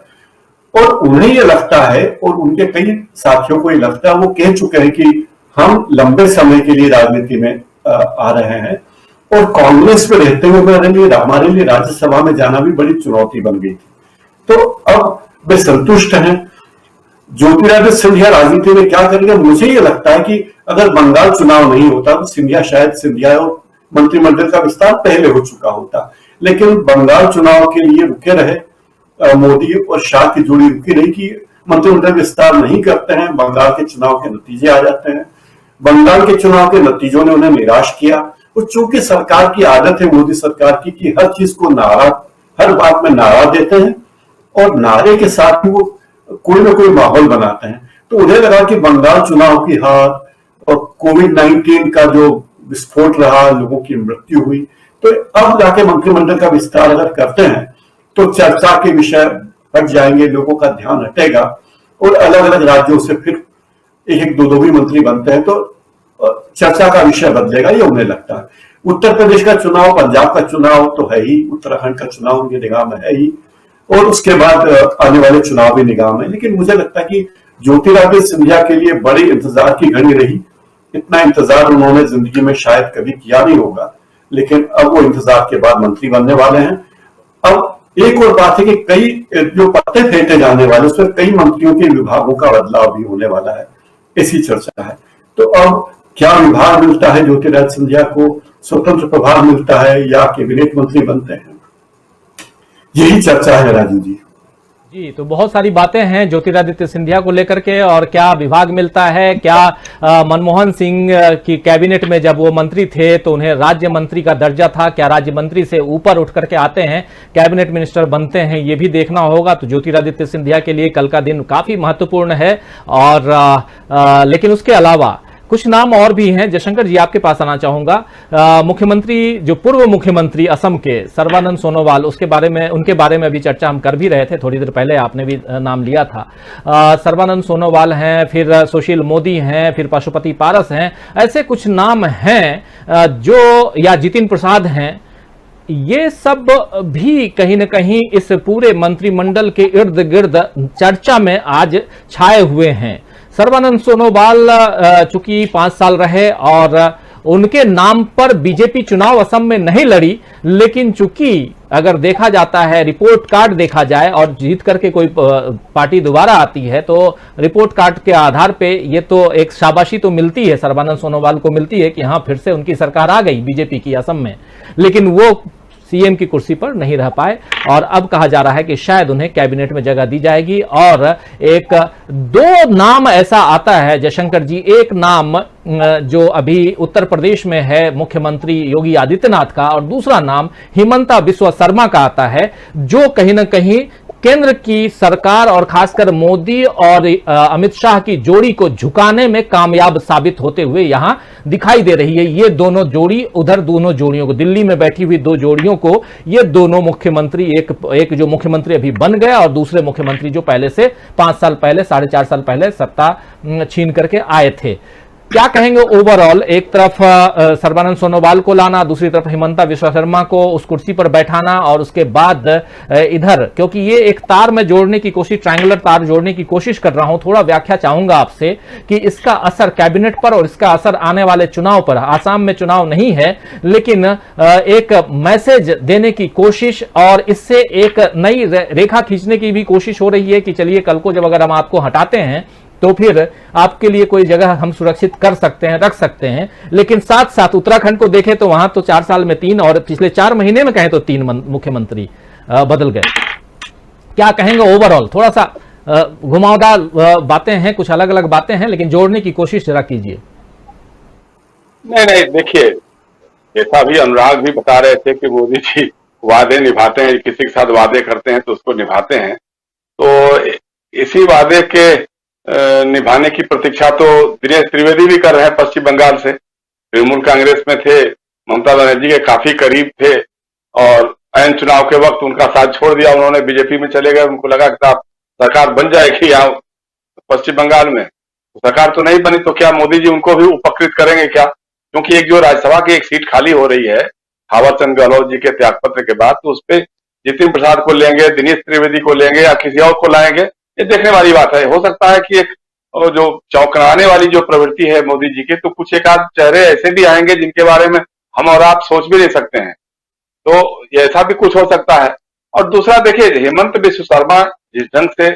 और उन्हें ये लगता है और उनके कई साथियों को ये लगता है, वो कह चुके हैं कि हम लंबे समय के लिए राजनीति में आ रहे हैं और कांग्रेस में रहते हुए हमारे लिए राज्यसभा में जाना भी बड़ी चुनौती बन गई थी। तो अब वे संतुष्ट हैं। ज्योतिरादित्य सिंधिया राजनीति में क्या करेंगे, मुझे ये लगता है कि अगर बंगाल चुनाव नहीं होता तो सिंधिया और मंत्रिमंडल का विस्तार पहले हो चुका होता। लेकिन बंगाल चुनाव के लिए रुके रहे मोदी और शाह की जोड़ी रुकी रही कि मंत्रिमंडल विस्तार नहीं करते हैं, बंगाल के चुनाव के नतीजे आ जाते हैं। बंगाल के चुनाव के नतीजों ने उन्हें निराश किया। और चूंकि सरकार की आदत है मोदी सरकार की कि हर चीज को हर बात में नारा देते हैं और नारे के साथ ही वो कोई ना कोई माहौल बनाते हैं। तो तो उन्हें लगा कि बंगाल चुनाव की हार और कोविड-19 का जो विस्फोट रहा, लोगों की मृत्यु हुई, तो अब जाके मंत्रिमंडल का विस्तार अगर करते हैं तो चर्चा के विषय हट जाएंगे, लोगों का ध्यान हटेगा और अलग अलग राज्यों से फिर एक एक दो भी मंत्री बनते हैं तो चर्चा का विषय बदलेगा, ये उन्हें लगता है। उत्तर प्रदेश का चुनाव, पंजाब का चुनाव तो है ही, उत्तराखंड का चुनाव उनके निगाह में है ही, और उसके बाद आने वाले चुनाव भी निगाह में। लेकिन मुझे लगता है कि ज्योतिरादित्य सिंधिया के लिए बड़ी इंतजार की घड़ी रही। इतना इंतजार उन्होंने जिंदगी में शायद कभी किया नहीं होगा, लेकिन अब वो इंतजार के बाद मंत्री बनने वाले हैं। अब एक और बात है कि कई जो पत्ते फेंटे जाने वाले, उसमें कई मंत्रियों के विभागों का बदलाव भी होने वाला है, ऐसी चर्चा है। तो अब क्या विभाग मिलता है ज्योतिरादित्य सिंधिया को, स्वतंत्र प्रभार मिलता है या कैबिनेट मंत्री बनते हैं, यही चर्चा है राजीव जी। जी, तो बहुत सारी बातें हैं ज्योतिरादित्य सिंधिया को लेकर के, और क्या विभाग मिलता है, क्या मनमोहन सिंह की कैबिनेट में जब वो मंत्री थे तो उन्हें राज्य मंत्री का दर्जा था, क्या राज्य मंत्री से ऊपर उठ करके आते हैं कैबिनेट मिनिस्टर बनते हैं, ये भी देखना होगा। तो ज्योतिरादित्य सिंधिया के लिए कल का दिन काफी महत्वपूर्ण है। और लेकिन उसके अलावा कुछ नाम और भी हैं। जयशंकर जी, आपके पास आना चाहूंगा। मुख्यमंत्री, जो पूर्व मुख्यमंत्री असम के सर्बानंद सोनोवाल, उनके बारे में अभी चर्चा हम कर भी रहे थे, थोड़ी देर पहले आपने भी नाम लिया था। सर्बानंद सोनोवाल हैं, फिर सुशील मोदी हैं, फिर पशुपति पारस हैं, ऐसे कुछ नाम हैं जो, या जितिन प्रसाद हैं, ये सब भी कहीं न कहीं इस पूरे मंत्रिमंडल के इर्द गिर्द चर्चा में आज छाए हुए हैं। सर्बानंद सोनोवाल चूंकि 5 साल रहे और उनके नाम पर बीजेपी चुनाव असम में नहीं लड़ी, लेकिन चूंकि अगर देखा जाता है, रिपोर्ट कार्ड देखा जाए और जीत करके कोई पार्टी दोबारा आती है तो रिपोर्ट कार्ड के आधार पे ये तो एक शाबाशी तो मिलती है, सर्बानंद सोनोवाल को मिलती है कि हाँ फिर से उनकी सरकार आ गई बीजेपी की असम में, लेकिन वो सीएम की कुर्सी पर नहीं रह पाए। और अब कहा जा रहा है कि शायद उन्हें कैबिनेट में जगह दी जाएगी। और एक दो नाम ऐसा आता है जयशंकर जी, एक नाम जो अभी उत्तर प्रदेश में है मुख्यमंत्री योगी आदित्यनाथ का, और दूसरा नाम हिमंता बिस्वा शर्मा का आता है, जो कहीं ना कहीं केंद्र की सरकार और खासकर मोदी और अमित शाह की जोड़ी को झुकाने में कामयाब साबित होते हुए यहां दिखाई दे रही है। ये दोनों जोड़ी, उधर दोनों जोड़ियों को, दिल्ली में बैठी हुई दो जोड़ियों को, ये दोनों मुख्यमंत्री, एक जो मुख्यमंत्री अभी बन गया और दूसरे मुख्यमंत्री जो पहले से 5 साल पहले, 4.5 साल पहले सत्ता छीन करके आए थे। क्या कहेंगे ओवरऑल? एक तरफ सर्बानंद सोनोवाल को लाना, दूसरी तरफ हिमंता बिस्वा शर्मा को उस कुर्सी पर बैठाना, और उसके बाद इधर, क्योंकि ये एक तार में जोड़ने की कोशिश, ट्रायंगुलर तार जोड़ने की कोशिश कर रहा हूं, थोड़ा व्याख्या चाहूंगा आपसे कि इसका असर कैबिनेट पर और इसका असर आने वाले चुनाव पर। आसाम में चुनाव नहीं है, लेकिन एक मैसेज देने की कोशिश और इससे एक नई रेखा खींचने की भी कोशिश हो रही है कि चलिए कल को जब अगर हम आपको हटाते हैं तो फिर आपके लिए कोई जगह हम सुरक्षित कर सकते हैं, रख सकते हैं। लेकिन साथ साथ उत्तराखंड को देखें तो वहां तो 4 साल में 3 और पिछले 4 महीने में कहें तो 3 मुख्यमंत्री बदल गए। क्या कहेंगे ओवरऑल? थोड़ा सा घुमावदार बातें हैं, कुछ अलग अलग बातें हैं, लेकिन जोड़ने की कोशिश जरा कीजिए। नहीं, देखिए, जैसा भी अनुराग भी बता रहे थे कि मोदी जी वादे निभाते हैं, किसी के साथ वादे करते हैं तो उसको निभाते हैं। तो इसी वादे के निभाने की प्रतीक्षा तो दिनेश त्रिवेदी भी कर रहे हैं पश्चिम बंगाल से। तृणमूल कांग्रेस में थे, ममता बनर्जी के काफी करीब थे, और ऐन चुनाव के वक्त उनका साथ छोड़ दिया, उन्होंने बीजेपी में चले गए। उनको लगा कि साहब सरकार बन जाएगी यहाँ पश्चिम बंगाल में, तो सरकार तो नहीं बनी, तो क्या मोदी जी उनको भी उपकृत करेंगे क्या? क्योंकि एक जो राज्यसभा की एक सीट खाली हो रही है थावर चंद गहलोत जी के त्यागपत्र के बाद, तो उस पर जितिन प्रसाद को लेंगे, दिनेश त्रिवेदी को लेंगे या किसी और को लाएंगे, ये देखने वाली बात है। हो सकता है कि एक जो चौंकाने वाली जो प्रवृत्ति है मोदी जी की, तो कुछ एक आध चेहरे ऐसे भी आएंगे जिनके बारे में हम और आप सोच भी नहीं सकते हैं, तो ऐसा भी कुछ हो सकता है। और दूसरा देखिए, हेमंत बिस्व शर्मा जिस ढंग से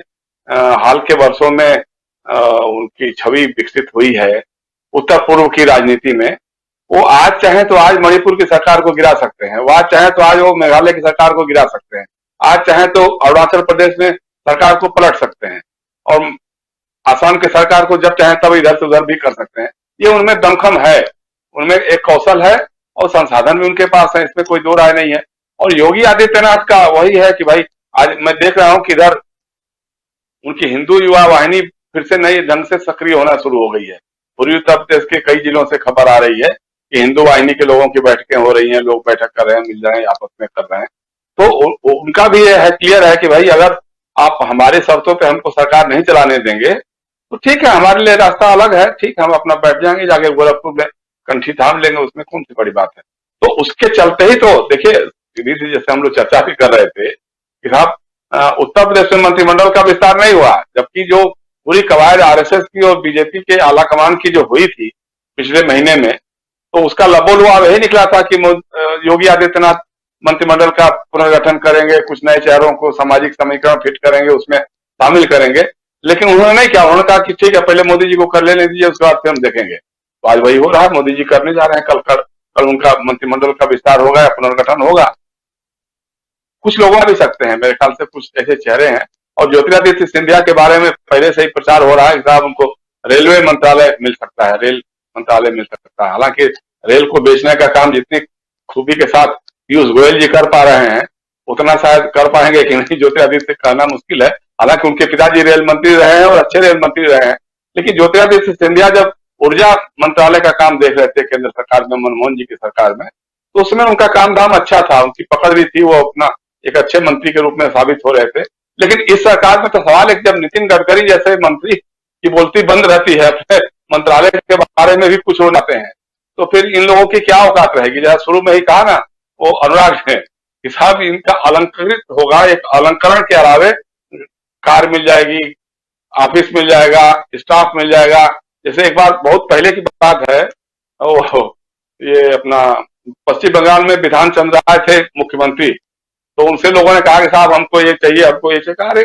हाल के वर्षों में उनकी छवि विकसित हुई है उत्तर पूर्व की राजनीति में, वो आज चाहे तो आज मणिपुर की सरकार को गिरा सकते हैं, वो आज चाहे तो आज वो मेघालय की सरकार को गिरा सकते हैं, आज चाहे तो अरुणाचल प्रदेश में सरकार को पलट सकते हैं, और असम की सरकार को जब चाहे तब इधर से उधर भी कर सकते हैं। ये उनमें दमखम है, उनमें एक कौशल है और संसाधन भी उनके पास है, इसमें कोई दो राय नहीं है। और योगी आदित्यनाथ का वही है कि भाई आज मैं देख रहा हूं कि इधर उनकी हिंदू युवा वाहिनी फिर से नई ढंग से सक्रिय होना शुरू हो गई है। पूर्वी उत्तर प्रदेश के कई जिलों से खबर आ रही है कि हिंदू वाहिनी के लोगों की बैठकें हो रही हैं, लोग बैठक कर रहे हैं, मिल रहे हैं, आपस में कर रहे हैं। तो उनका भी ये है, क्लियर है कि भाई अगर आप हमारे शर्तों पे हमको सरकार नहीं चलाने देंगे तो ठीक है, हमारे लिए रास्ता अलग है, ठीक है, हम अपना बैठ जाएंगे, जाके गोरखपुर में कंठी थाम लेंगे, उसमें कौन सी बड़ी बात है। तो उसके चलते ही तो देखिए, सीधी सी जैसे हम लोग चर्चा भी कर रहे थे कि साहब उत्तर प्रदेश में मंत्रिमंडल का विस्तार नहीं हुआ, जबकि जो पूरी कवायद आरएसएस की और बीजेपी के आला कमान की जो हुई थी पिछले महीने में, तो उसका लबोलुआब यही निकला था कि योगी आदित्यनाथ मंत्रिमंडल का पुनर्गठन करेंगे, कुछ नए चेहरों को सामाजिक समीकरण फिट करेंगे, उसमें शामिल करेंगे। लेकिन उन्होंने नहीं किया, उन्होंने कहा कि ठीक है, पहले मोदी जी को कर लेने दीजिए, उसके बाद फिर हम देखेंगे। तो आज वही हो रहा है, मोदी जी करने जा रहे हैं, कल उनका मंत्रिमंडल का विस्तार होगा या पुनर्गठन होगा। कुछ लोग आ भी सकते हैं, मेरे ख्याल से कुछ ऐसे चेहरे हैं। और ज्योतिरादित्य सिंधिया के बारे में पहले से ही प्रचार हो रहा है कि साहब उनको रेलवे मंत्रालय मिल सकता है, रेल मंत्रालय मिल सकता है। हालांकि रेल को बेचने का काम जितनी खूबी के साथ पीयूष गोयल जी कर पा रहे हैं, उतना शायद कर पाएंगे कि नहीं, ज्योतिरादित्य कहना मुश्किल है। हालांकि उनके पिताजी रेल मंत्री रहे हैं और अच्छे रेल मंत्री रहे हैं, लेकिन ज्योतिरादित्य सिंधिया जब ऊर्जा मंत्रालय का काम देख रहे थे केंद्र सरकार में, मनमोहन जी की सरकार में, तो उसमें उनका काम धाम अच्छा था, उनकी पकड़ भी थी, वो अपना एक अच्छे मंत्री के रूप में साबित हो रहे थे। लेकिन इस सरकार में तो सवाल है कि जब नितिन गडकरी जैसे मंत्री की बोलती बंद रहती है, अपने मंत्रालय के बारे में भी कुछ हो जाते हैं, तो फिर इन लोगों की क्या औकात रहेगी। जैसा शुरू में ही कहा ना वो अनुराग है कि साहब इनका अलंकृत होगा, एक अलंकरण के अलावे कार मिल जाएगी, ऑफिस मिल जाएगा, स्टाफ मिल जाएगा। जैसे एक बार बहुत पहले की बात है, ये अपना पश्चिम बंगाल में विधान चंद्र राय थे मुख्यमंत्री, तो उनसे लोगों ने कहा कि साहब हमको ये चाहिए, हमको ये चाहिए। अरे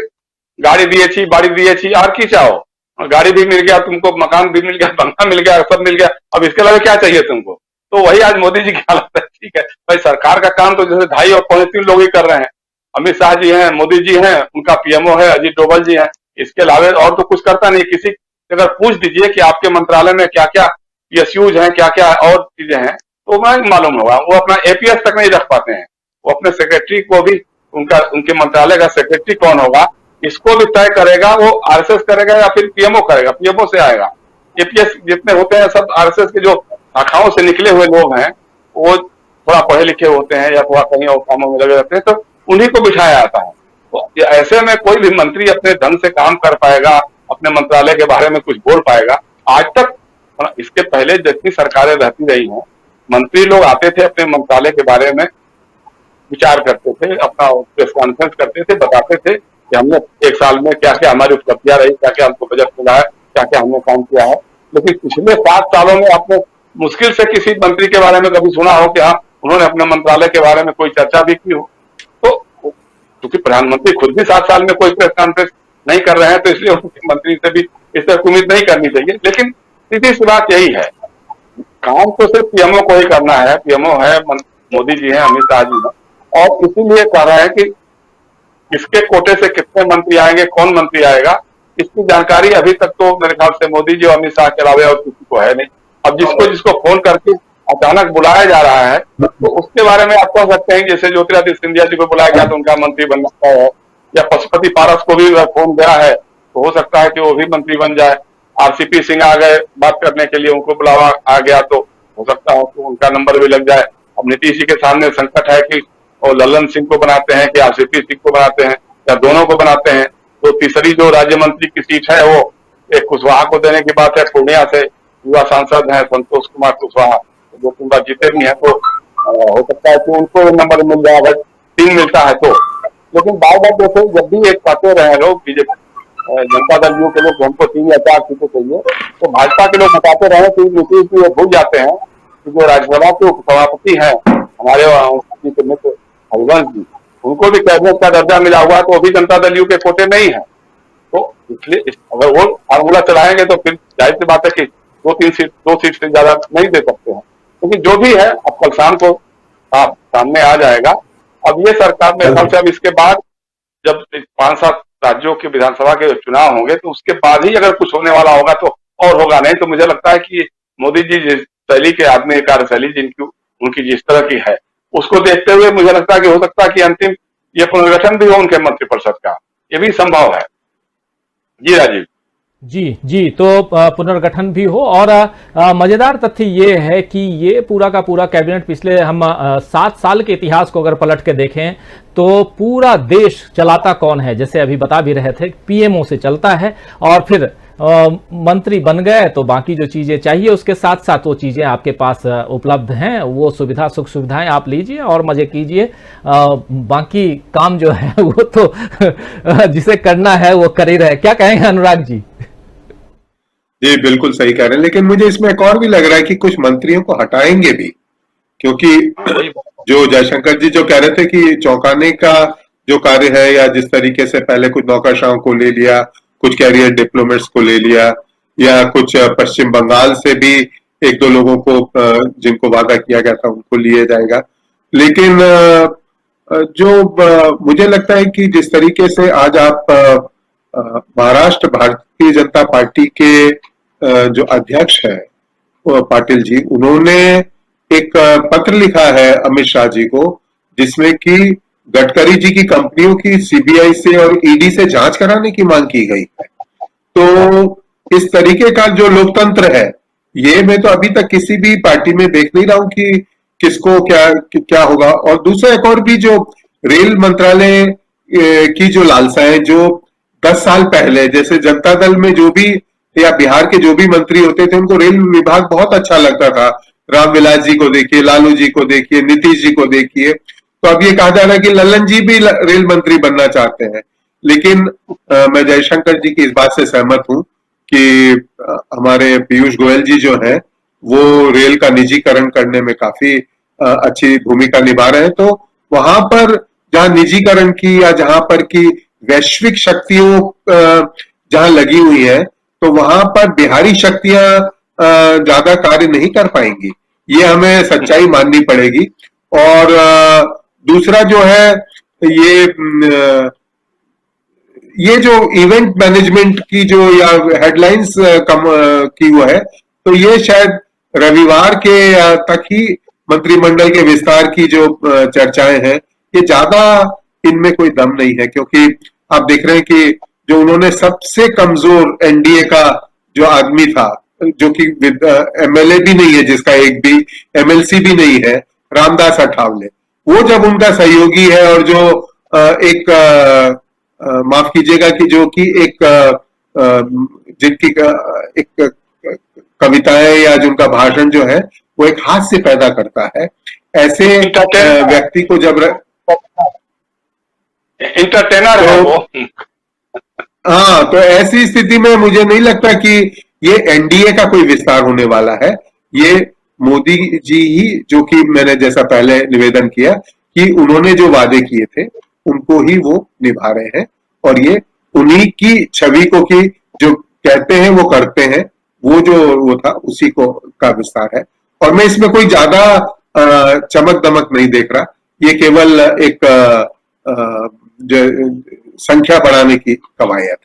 गाड़ी दिए छी, बाड़ी दिए छी, और की चाहो, गाड़ी भी मिल गया तुमको, मकान भी मिल गया, बंगला मिल गया, सब मिल गया, अब इसके अलावा क्या चाहिए तुमको। तो वही आज मोदी जी की हालत है। ठीक है भाई, सरकार का काम तो जैसे 2.5 और 3 लोग ही कर रहे हैं। अमित शाह जी हैं, मोदी जी हैं, उनका पीएमओ है अजीत डोभाल जी हैं, इसके अलावा और तो कुछ करता नहीं। किसी अगर पूछ दीजिए कि आपके मंत्रालय में क्या क्या पीएसयूज हैं, क्या क्या और चीजें हैं, तो वह मालूम होगा। वो अपना एपीएस तक नहीं रख पाते हैं, वो अपने सेक्रेटरी को भी, उनके मंत्रालय का सेक्रेटरी कौन होगा इसको भी तय करेगा, वो आरएसएस करेगा या फिर पीएमओ करेगा, पीएमओ से आएगा। एपीएस जितने होते हैं सब आरएसएस के जो शाखाओं से निकले हुए लोग हैं, वो थोड़ा पढ़े लिखे होते हैं या थोड़ा कहीं और कामों में लगे रहते हैं, तो उन्हीं को बिठाया जाता है। तो ऐसे में कोई भी मंत्री अपने ढंग से काम कर पाएगा, अपने मंत्रालय के बारे में कुछ बोल पाएगा। आज तक इसके पहले जितनी सरकारें रहती रही हैं, मंत्री लोग आते थे, अपने मंत्रालय के बारे में विचार करते थे, अपना प्रेस कॉन्फ्रेंस करते थे, बताते थे कि हमने 1 साल में क्या क्या हमारी उपलब्धियां रही, क्या क्या हमको बजट मिला है, क्या क्या हमने काम किया है। लेकिन पिछले 7 सालों में आपने मुश्किल से किसी मंत्री के बारे में कभी सुना हो कि हाँ उन्होंने अपने मंत्रालय के बारे में कोई चर्चा भी की हो। तो क्योंकि प्रधानमंत्री खुद भी 7 साल में कोई प्रेस कॉन्फ्रेंस नहीं कर रहे हैं, तो इसलिए उनके मंत्री से भी इस तरह उम्मीद नहीं करनी चाहिए। लेकिन सीधी सी बात यही है, काम तो सिर्फ पीएमओ को ही करना है। पीएमओ है, मोदी जी हैं, अमित शाह जी हैं, और इसीलिए कह रहे हैं कि किसके कोटे से कितने मंत्री आएंगे, कौन मंत्री आएगा, इसकी जानकारी अभी तक तो मेरे ख्याल से मोदी जी और अमित शाह के अलावा और किसी को है नहीं। अब जिसको फोन करके अचानक बुलाया जा रहा है, तो उसके बारे में आप कह सकते हैं, जैसे ज्योतिरादित्य सिंधिया जी को बुलाया गया तो उनका मंत्री बन सकता है, या पशुपति पारस को भी फोन गया है तो हो सकता है कि वो भी मंत्री बन जाए। आरसीपी सिंह आ गए बात करने के लिए, उनको बुलावा आ गया तो हो सकता है कि उनका नंबर भी लग जाए। अब नीतीश जी के सामने संकट है कि और लल्लन सिंह को बनाते हैं कि आरसीपी सिंह को बनाते हैं या दोनों को बनाते हैं। तो तीसरी जो राज्य मंत्री की सीट है वो एक कुशवाहा को देने की बात है। पूर्णिया से युवा सांसद हैं संतोष कुमार कुशवाहा, जो पूरा जीते भी हैं, तो हो सकता है कि उनको नंबर मिल जाए अगर 3 मिलता है तो। लेकिन बार बार जैसे जब भी एक कहते रहे लोग, बीजेपी जनता दल यू के लोग हमको 3 या 4 सीटें चाहिए, तो भाजपा के लोग बताते रहे कि नीतीश जी भूल जाते हैं कि जो राज्यसभा के उपसभापति हैं हमारे मित्र हरिवंश जी, उनको भी कैबिनेट का दर्जा मिला हुआ है, तो वो भी जनता दल यू के कोटे नहीं है। तो इसलिए अगर वो फार्मूला चलाएंगे तो फिर जाहिर सी बात है कि 2 सीट से ज्यादा नहीं दे सकते हैं। लेकिन जो भी है अब कल शाम को सामने आ जाएगा। अब ये सरकार मेरे ख्याल से अब इसके बाद जब 5-7 राज्यों के विधानसभा के चुनाव होंगे तो उसके बाद ही अगर कुछ होने वाला होगा तो और होगा, नहीं तो मुझे लगता है कि मोदी जी जिस शैली के आदमी, कार्यशैली जिनकी उनकी जिस तरह की है, उसको देखते हुए मुझे लगता है कि हो सकता है कि अंतिम ये पुनर्गठन भी हो उनके मंत्रिपरिषद का, ये भी संभव है। जी राजीव। जी तो पुनर्गठन भी हो। और मजेदार तथ्य ये है कि ये पूरा का पूरा कैबिनेट पिछले हम 7 साल के इतिहास को अगर पलट के देखें तो पूरा देश चलाता कौन है, जैसे अभी बता भी रहे थे, पीएमओ से चलता है। और फिर मंत्री बन गए तो बाकी जो चीजें चाहिए उसके साथ साथ वो चीजें आपके पास उपलब्ध हैं, वो सुविधा सुख सुविधाएं आप लीजिए और मजे कीजिए। बाकी काम जो है वो तो जिसे करना है वो कर ही रहे। क्या कहेंगे अनुराग जी? जी बिल्कुल सही कह रहे हैं, लेकिन मुझे इसमें एक और भी लग रहा है कि कुछ मंत्रियों को हटाएंगे भी, क्योंकि जो जयशंकर जी जो कह रहे थे कि चौंकाने का जो कार्य है, या जिस तरीके से पहले कुछ नौकरशाहों को ले लिया, कुछ कैरियर डिप्लोमेट्स को ले लिया, या कुछ पश्चिम बंगाल से भी एक दो लोगों को जिनको वादा किया गया था उनको लिया जाएगा। लेकिन जो मुझे लगता है कि जिस तरीके से आज आप महाराष्ट्र भारतीय जनता पार्टी के जो अध्यक्ष है पाटिल जी, उन्होंने एक पत्र लिखा है अमित शाह जी को, जिसमें कि गडकरी जी की कंपनियों की सीबीआई से और ईडी से जांच कराने की मांग की गई है। तो इस तरीके का जो लोकतंत्र है, ये मैं तो अभी तक किसी भी पार्टी में देख नहीं रहा हूं कि किसको क्या होगा। और दूसरा एक और भी, जो रेल मंत्रालय की जो लालसाएं, जो 10 साल पहले जैसे जनता दल में जो भी या बिहार के जो भी मंत्री होते थे उनको रेल विभाग बहुत अच्छा लगता था। रामविलास जी को देखिए, लालू जी को देखिए, नीतीश जी को देखिए। तो अब ये कहा जा रहा है कि लल्लन जी भी रेल मंत्री बनना चाहते हैं। लेकिन मैं जयशंकर जी की इस बात से सहमत हूं कि हमारे पीयूष गोयल जी जो हैं वो रेल का निजीकरण करने में काफी अच्छी भूमिका निभा रहे हैं। तो वहां पर जहां निजीकरण की या जहां पर की वैश्विक शक्तियों जहां लगी हुई है, तो वहां पर बिहारी शक्तियां ज्यादा कार्य नहीं कर पाएंगी, ये हमें सच्चाई माननी पड़ेगी। और दूसरा जो है, ये जो इवेंट मैनेजमेंट की जो या हेडलाइंस कम की वो है, तो ये शायद रविवार के तक ही मंत्रिमंडल के विस्तार की जो चर्चाएं हैं, ये ज्यादा इनमें कोई दम नहीं है। क्योंकि आप देख रहे हैं कि जो उन्होंने सबसे कमजोर एनडीए का जो आदमी था, जो कि एमएलए भी नहीं है, जिसका एक भी एमएलसी भी नहीं है, रामदास अठावले, वो जब उनका सहयोगी है और जो एक माफ कीजिएगा कि जो कि एक जिनकी एक कविताएं या जिनका भाषण जो है वो एक हास्य पैदा करता है, ऐसे व्यक्ति को जब इंटरटेनर है वो। हाँ, तो ऐसी स्थिति में मुझे नहीं लगता कि ये एनडीए का कोई विस्तार होने वाला है। ये मोदी जी ही, जो कि मैंने जैसा पहले निवेदन किया कि उन्होंने जो वादे किए थे उनको ही वो निभा रहे हैं, और ये उन्हीं की छवि को कि जो कहते हैं वो करते हैं, वो जो वो था उसी को का विस्तार है। और मैं इसमें कोई ज्यादा चमक दमक नहीं देख रहा, ये केवल एक संख्या बढ़ाने की कवायद,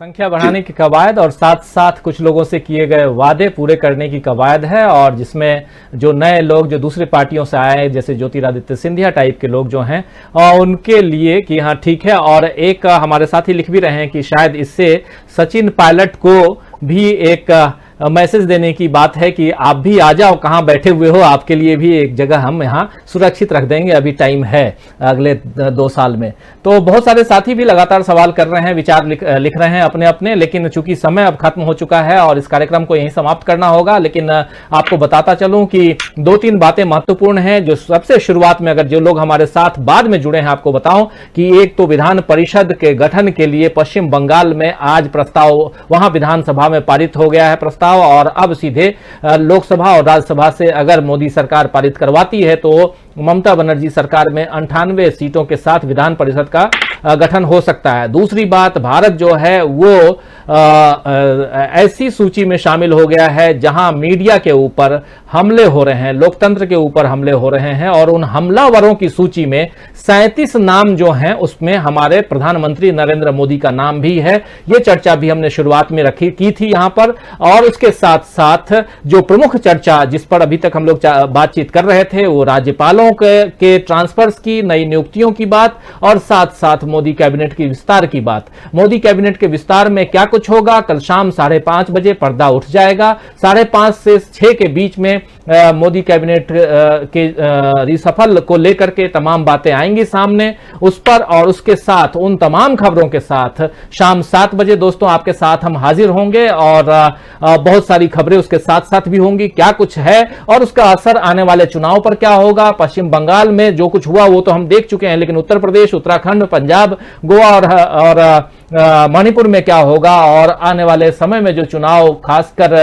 संख्या बढ़ाने की कवायद, और साथ साथ कुछ लोगों से किए गए वादे पूरे करने की कवायद है। और जिसमें जो नए लोग जो दूसरी पार्टियों से आए, जैसे ज्योतिरादित्य सिंधिया टाइप के लोग जो हैं, उनके लिए कि हाँ ठीक है। और एक हमारे साथी लिख भी रहे हैं कि शायद इससे सचिन पायलट को भी एक मैसेज देने की बात है कि आप भी आ जाओ, कहां बैठे हुए हो, आपके लिए भी एक जगह हम यहां सुरक्षित रख देंगे, अभी टाइम है अगले 2 साल में। तो बहुत सारे साथी भी लगातार सवाल कर रहे हैं, विचार लिख रहे हैं अपने अपने, लेकिन चूंकि समय अब खत्म हो चुका है और इस कार्यक्रम को यहीं समाप्त करना होगा। लेकिन आपको बताता चलूं कि 2-3 बातें महत्वपूर्ण हैं जो सबसे शुरुआत में, अगर जो लोग हमारे साथ बाद में जुड़े हैं, आपको बताऊं कि एक तो विधान परिषद के गठन के लिए पश्चिम बंगाल में आज प्रस्ताव वहां विधानसभा में पारित हो गया है प्रस्ताव, और अब सीधे लोकसभा और राज्यसभा से अगर मोदी सरकार पारित करवाती है तो ममता बनर्जी सरकार में 98 सीटों के साथ विधान परिषद का गठन हो सकता है। दूसरी बात, भारत जो है वो ऐसी सूची में शामिल हो गया है जहां मीडिया के ऊपर हमले हो रहे हैं, लोकतंत्र के ऊपर हमले हो रहे हैं, और उन हमलावरों की सूची में 37 नाम जो हैं उसमें हमारे प्रधानमंत्री नरेंद्र मोदी का नाम भी है। ये चर्चा भी हमने शुरुआत में की थी यहां पर। और उसके साथ साथ जो प्रमुख चर्चा जिस पर अभी तक हम लोग बातचीत कर रहे थे, वो राज्यपालों के ट्रांसफर्स की, नई नियुक्तियों की बात, और साथ साथ मोदी कैबिनेट की विस्तार की बात। मोदी कैबिनेट के विस्तार में क्या कुछ कुछ होगा। कल शाम 5:30 बजे पर्दा उठ जाएगा। 5:30 से 6 के बीच में मोदी कैबिनेट के रिसफल को लेकर के तमाम बातें आएंगी सामने उस पर, और उसके साथ उन तमाम खबरों के साथ शाम 7 बजे दोस्तों आपके साथ हम हाजिर होंगे, और बहुत सारी खबरें उसके साथ साथ भी होंगी, क्या कुछ है और उसका असर आने वाले चुनाव पर क्या होगा। पश्चिम बंगाल में जो कुछ हुआ वो तो हम देख चुके हैं, लेकिन उत्तर प्रदेश, उत्तराखंड, पंजाब, गोवा और मणिपुर में क्या होगा, और आने वाले समय में जो चुनाव खासकर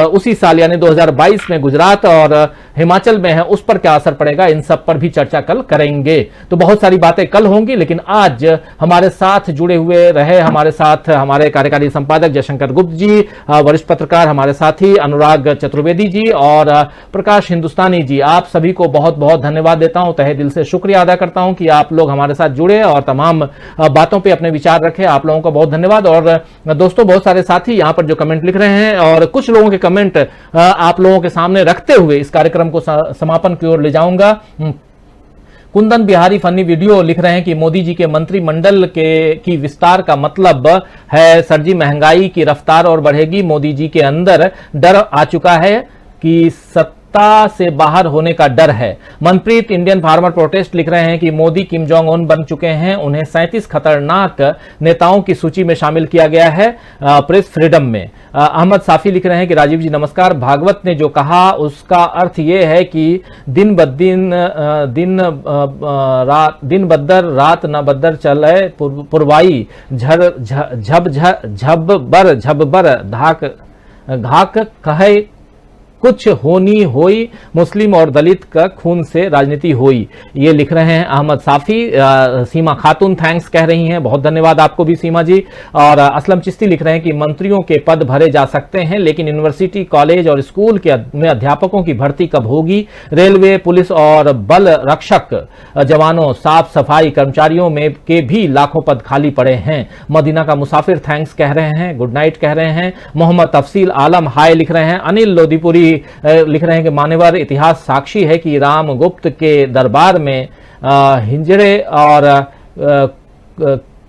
उसी साल यानी 2022 में गुजरात और हिमाचल में है उस पर क्या असर पड़ेगा, इन सब पर भी चर्चा कल करेंगे। तो बहुत सारी बातें कल होंगी, लेकिन आज हमारे साथ जुड़े हुए रहे हमारे साथ हमारे कार्यकारी संपादक जयशंकर गुप्त जी, वरिष्ठ पत्रकार हमारे साथी अनुराग चतुर्वेदी जी और प्रकाश हिंदुस्तानी जी, आप सभी को बहुत बहुत धन्यवाद देता हूं, तहे दिल से शुक्रिया अदा करता हूं कि आप लोग हमारे साथ जुड़े और तमाम बातों पर अपने विचार रखे। आप लोगों का बहुत धन्यवाद। और दोस्तों बहुत सारे साथी यहां पर जो कमेंट लिख रहे हैं, और कुछ लोगों के कमेंट आप लोगों के सामने रखते हुए इस कार्यक्रम को समापन की ओर ले जाऊंगा। कुंदन बिहारी फनी वीडियो लिख रहे हैं कि मोदी जी के मंत्रिमंडल की विस्तार का मतलब है सर जी महंगाई की रफ्तार और बढ़ेगी। मोदी जी के अंदर डर आ चुका है कि सत्ता से बाहर होने का डर है। मनप्रीत इंडियन फार्मर प्रोटेस्ट लिख रहे हैं कि मोदी किम जोंग उन बन चुके हैं, उन्हें 37 खतरनाक नेताओं की सूची में शामिल किया गया है प्रेस फ्रीडम में। अहमद साफी लिख रहे हैं कि राजीव जी नमस्कार, भागवत ने जो कहा उसका अर्थ यह है कि दिन बद्दर रात न बद्दर चले पुरवाई झब्बर घाक कहे कुछ होनी होई, मुस्लिम और दलित का खून से राजनीति हुई। ये लिख रहे हैं अहमद साफी। सीमा खातून थैंक्स कह रही हैं, बहुत धन्यवाद आपको भी सीमा जी। और असलम चिश्ती लिख रहे हैं कि मंत्रियों के पद भरे जा सकते हैं, लेकिन यूनिवर्सिटी, कॉलेज और स्कूल में अध्यापकों की भर्ती कब होगी। रेलवे, पुलिस और बल रक्षक जवानों, साफ सफाई कर्मचारियों में के भी लाखों पद खाली पड़े हैं। मदीना का मुसाफिर थैंक्स कह रहे हैं, गुड नाइट कह रहे हैं। मोहम्मद तफसील आलम हाय लिख रहे हैं। अनिल लोदीपुरी लिख रहे हैं कि मान्यवर इतिहास साक्षी है कि रामगुप्त के दरबार में हिंजड़े और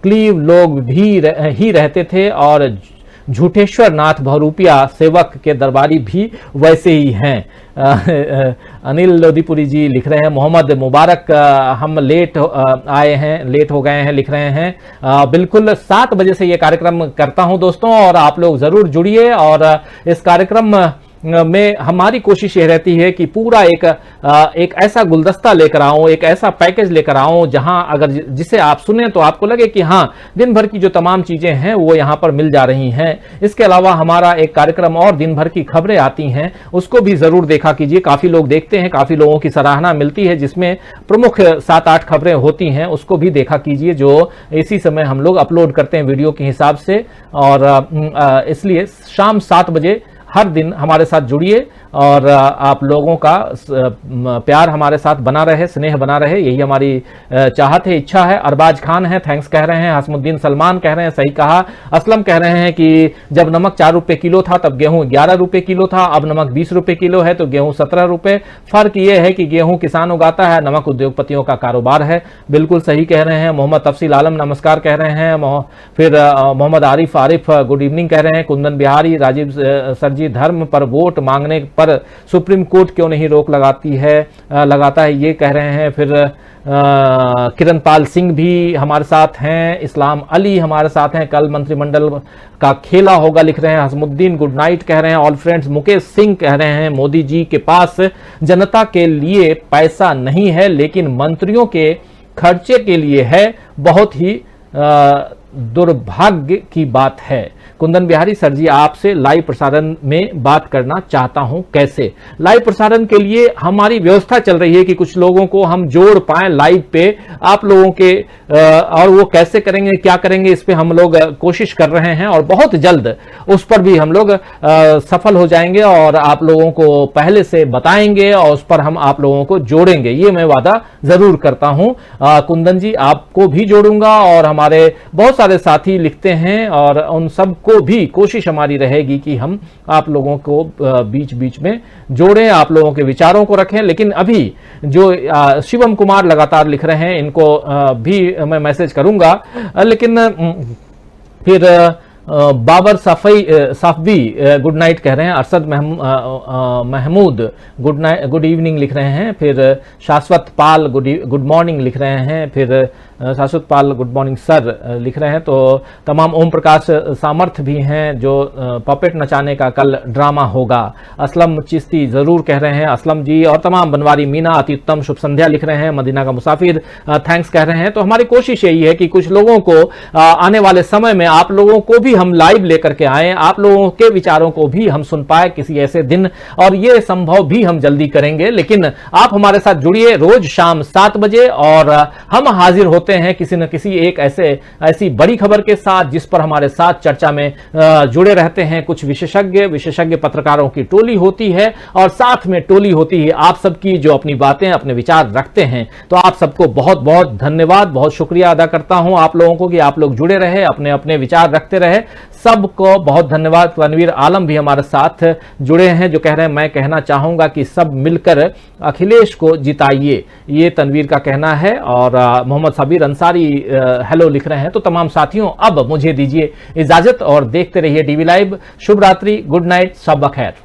क्लीव लोग भी ही रहते थे, और झूठेश्वर नाथ बहुरूपिया सेवक के दरबारी भी वैसे ही हैं। अनिल लोदीपुरी जी लिख रहे हैं। मोहम्मद मुबारक हम लेट आए हैं, लेट हो गए हैं लिख रहे हैं। बिल्कुल 7 बजे से ये कार्यक्रम करता हूं दोस्तों, और आप लोग जरूर जुड़िए। और इस कार्यक्रम में हमारी कोशिश ये रहती है कि पूरा एक ऐसा गुलदस्ता लेकर आऊं, एक ऐसा पैकेज लेकर आऊं जहां अगर जिसे आप सुने तो आपको लगे कि हाँ, दिन भर की जो तमाम चीजें हैं वो यहां पर मिल जा रही हैं। इसके अलावा हमारा एक कार्यक्रम और दिन भर की खबरें आती हैं, उसको भी जरूर देखा कीजिए। काफी लोग देखते हैं, काफी लोगों की सराहना मिलती है, जिसमें प्रमुख 7-8 खबरें होती हैं, उसको भी देखा कीजिए, जो इसी समय हम लोग अपलोड करते हैं वीडियो के हिसाब से। और इसलिए शाम 7 बजे हर दिन हमारे साथ जुड़िए, और आप लोगों का प्यार हमारे साथ बना रहे, स्नेह बना रहे, यही हमारी चाहत है, इच्छा है। अरबाज खान है, थैंक्स कह रहे हैं। हसमुद्दीन सलमान कह रहे हैं, सही कहा। असलम कह रहे हैं कि जब नमक 4 रुपए किलो था तब गेहूं 11 रुपए किलो था, अब नमक 20 रुपए किलो है तो गेहूं 17 रुपए। फर्क यह है कि गेहूं किसान उगाता है, नमक उद्योगपतियों का कारोबार है। बिल्कुल सही कह रहे हैं। मोहम्मद तफसील आलम नमस्कार कह रहे हैं। फिर मोहम्मद आरिफ गुड इवनिंग कह रहे हैं। कुंदन बिहारी, राजीव सर जी, धर्म पर वोट मांगने पर सुप्रीम कोर्ट क्यों नहीं रोक लगाता है, ये कह रहे हैं। फिर किरण पाल सिंह भी हमारे साथ हैं। इस्लाम अली हमारे साथ हैं। कल मंत्रिमंडल का खेला होगा लिख रहे हैं। हसमुद्दीन गुड नाइट कह रहे हैं। All friends. मुकेश सिंह कह रहे हैं, मोदी जी के पास जनता के लिए पैसा नहीं है, लेकिन मंत्रियों के खर्चे के लिए है। बहुत ही दुर्भाग्य की बात है। कुंदन बिहारी सर जी, आपसे लाइव प्रसारण में बात करना चाहता हूं, कैसे? लाइव प्रसारण के लिए हमारी व्यवस्था चल रही है कि कुछ लोगों को हम जोड़ पाएं लाइव पे आप लोगों के, और वो कैसे करेंगे, क्या करेंगे, इस पे हम लोग कोशिश कर रहे हैं, और बहुत जल्द उस पर भी हम लोग सफल हो जाएंगे और आप लोगों को पहले से बताएंगे, और उस पर हम आप लोगों को जोड़ेंगे, ये मैं वादा जरूर करता हूं। कुंदन जी, आपको भी जोड़ूंगा, और हमारे बहुत सारे साथी लिखते हैं, और उन सब को भी कोशिश हमारी रहेगी कि हम आप लोगों को बीच बीच में जोड़ें, आप लोगों के विचारों को रखें। लेकिन अभी जो शिवम कुमार लगातार लिख रहे हैं, इनको भी मैं मैसेज करूंगा। लेकिन फिर बाबर साफवी गुड नाइट कह रहे हैं। अरशद महमूद गुड इवनिंग लिख रहे हैं। फिर शाश्वत पाल गुड मॉर्निंग लिख रहे हैं। फिर शाश्वत पाल गुड मॉर्निंग सर लिख रहे हैं। तो तमाम ओम प्रकाश सामर्थ भी हैं जो पपेट नचाने का कल ड्रामा होगा। असलम चिश्ती जरूर कह रहे हैं, असलम जी। और तमाम बनवारी मीना अति उत्तम शुभ संध्या लिख रहे हैं। मदीना का मुसाफिर थैंक्स कह रहे हैं। तो हमारी कोशिश यही है कि कुछ लोगों को आने वाले समय में आप लोगों को भी हम लाइव लेकर के आए, आप लोगों के विचारों को भी हम सुन पाए किसी ऐसे दिन, और ये संभव भी हम जल्दी करेंगे। लेकिन आप हमारे साथ जुड़िए रोज शाम 7 बजे और हम हाजिर होते हैं किसी न किसी एक ऐसी बड़ी खबर के साथ जिस पर हमारे साथ चर्चा में जुड़े रहते हैं कुछ विशेषज्ञ पत्रकारों की टोली होती है, और साथ में टोली होती है आप सबकी जो अपनी बातें अपने विचार रखते हैं। तो आप सबको बहुत बहुत धन्यवाद, बहुत शुक्रिया अदा करता हूं आप लोगों को कि आप लोग जुड़े रहे, अपने अपने विचार रखते रहे। सबको बहुत धन्यवाद। तनवीर आलम भी हमारे साथ जुड़े हैं जो कह रहे हैं मैं कहना चाहूंगा कि सब मिलकर अखिलेश को जिताइए, ये तनवीर का कहना है। और मोहम्मद सबीर अंसारी हेलो लिख रहे हैं। तो तमाम साथियों अब मुझे दीजिए इजाजत और देखते रहिए डीवी लाइव। शुभ रात्रि, गुड नाइट, सब बखैर।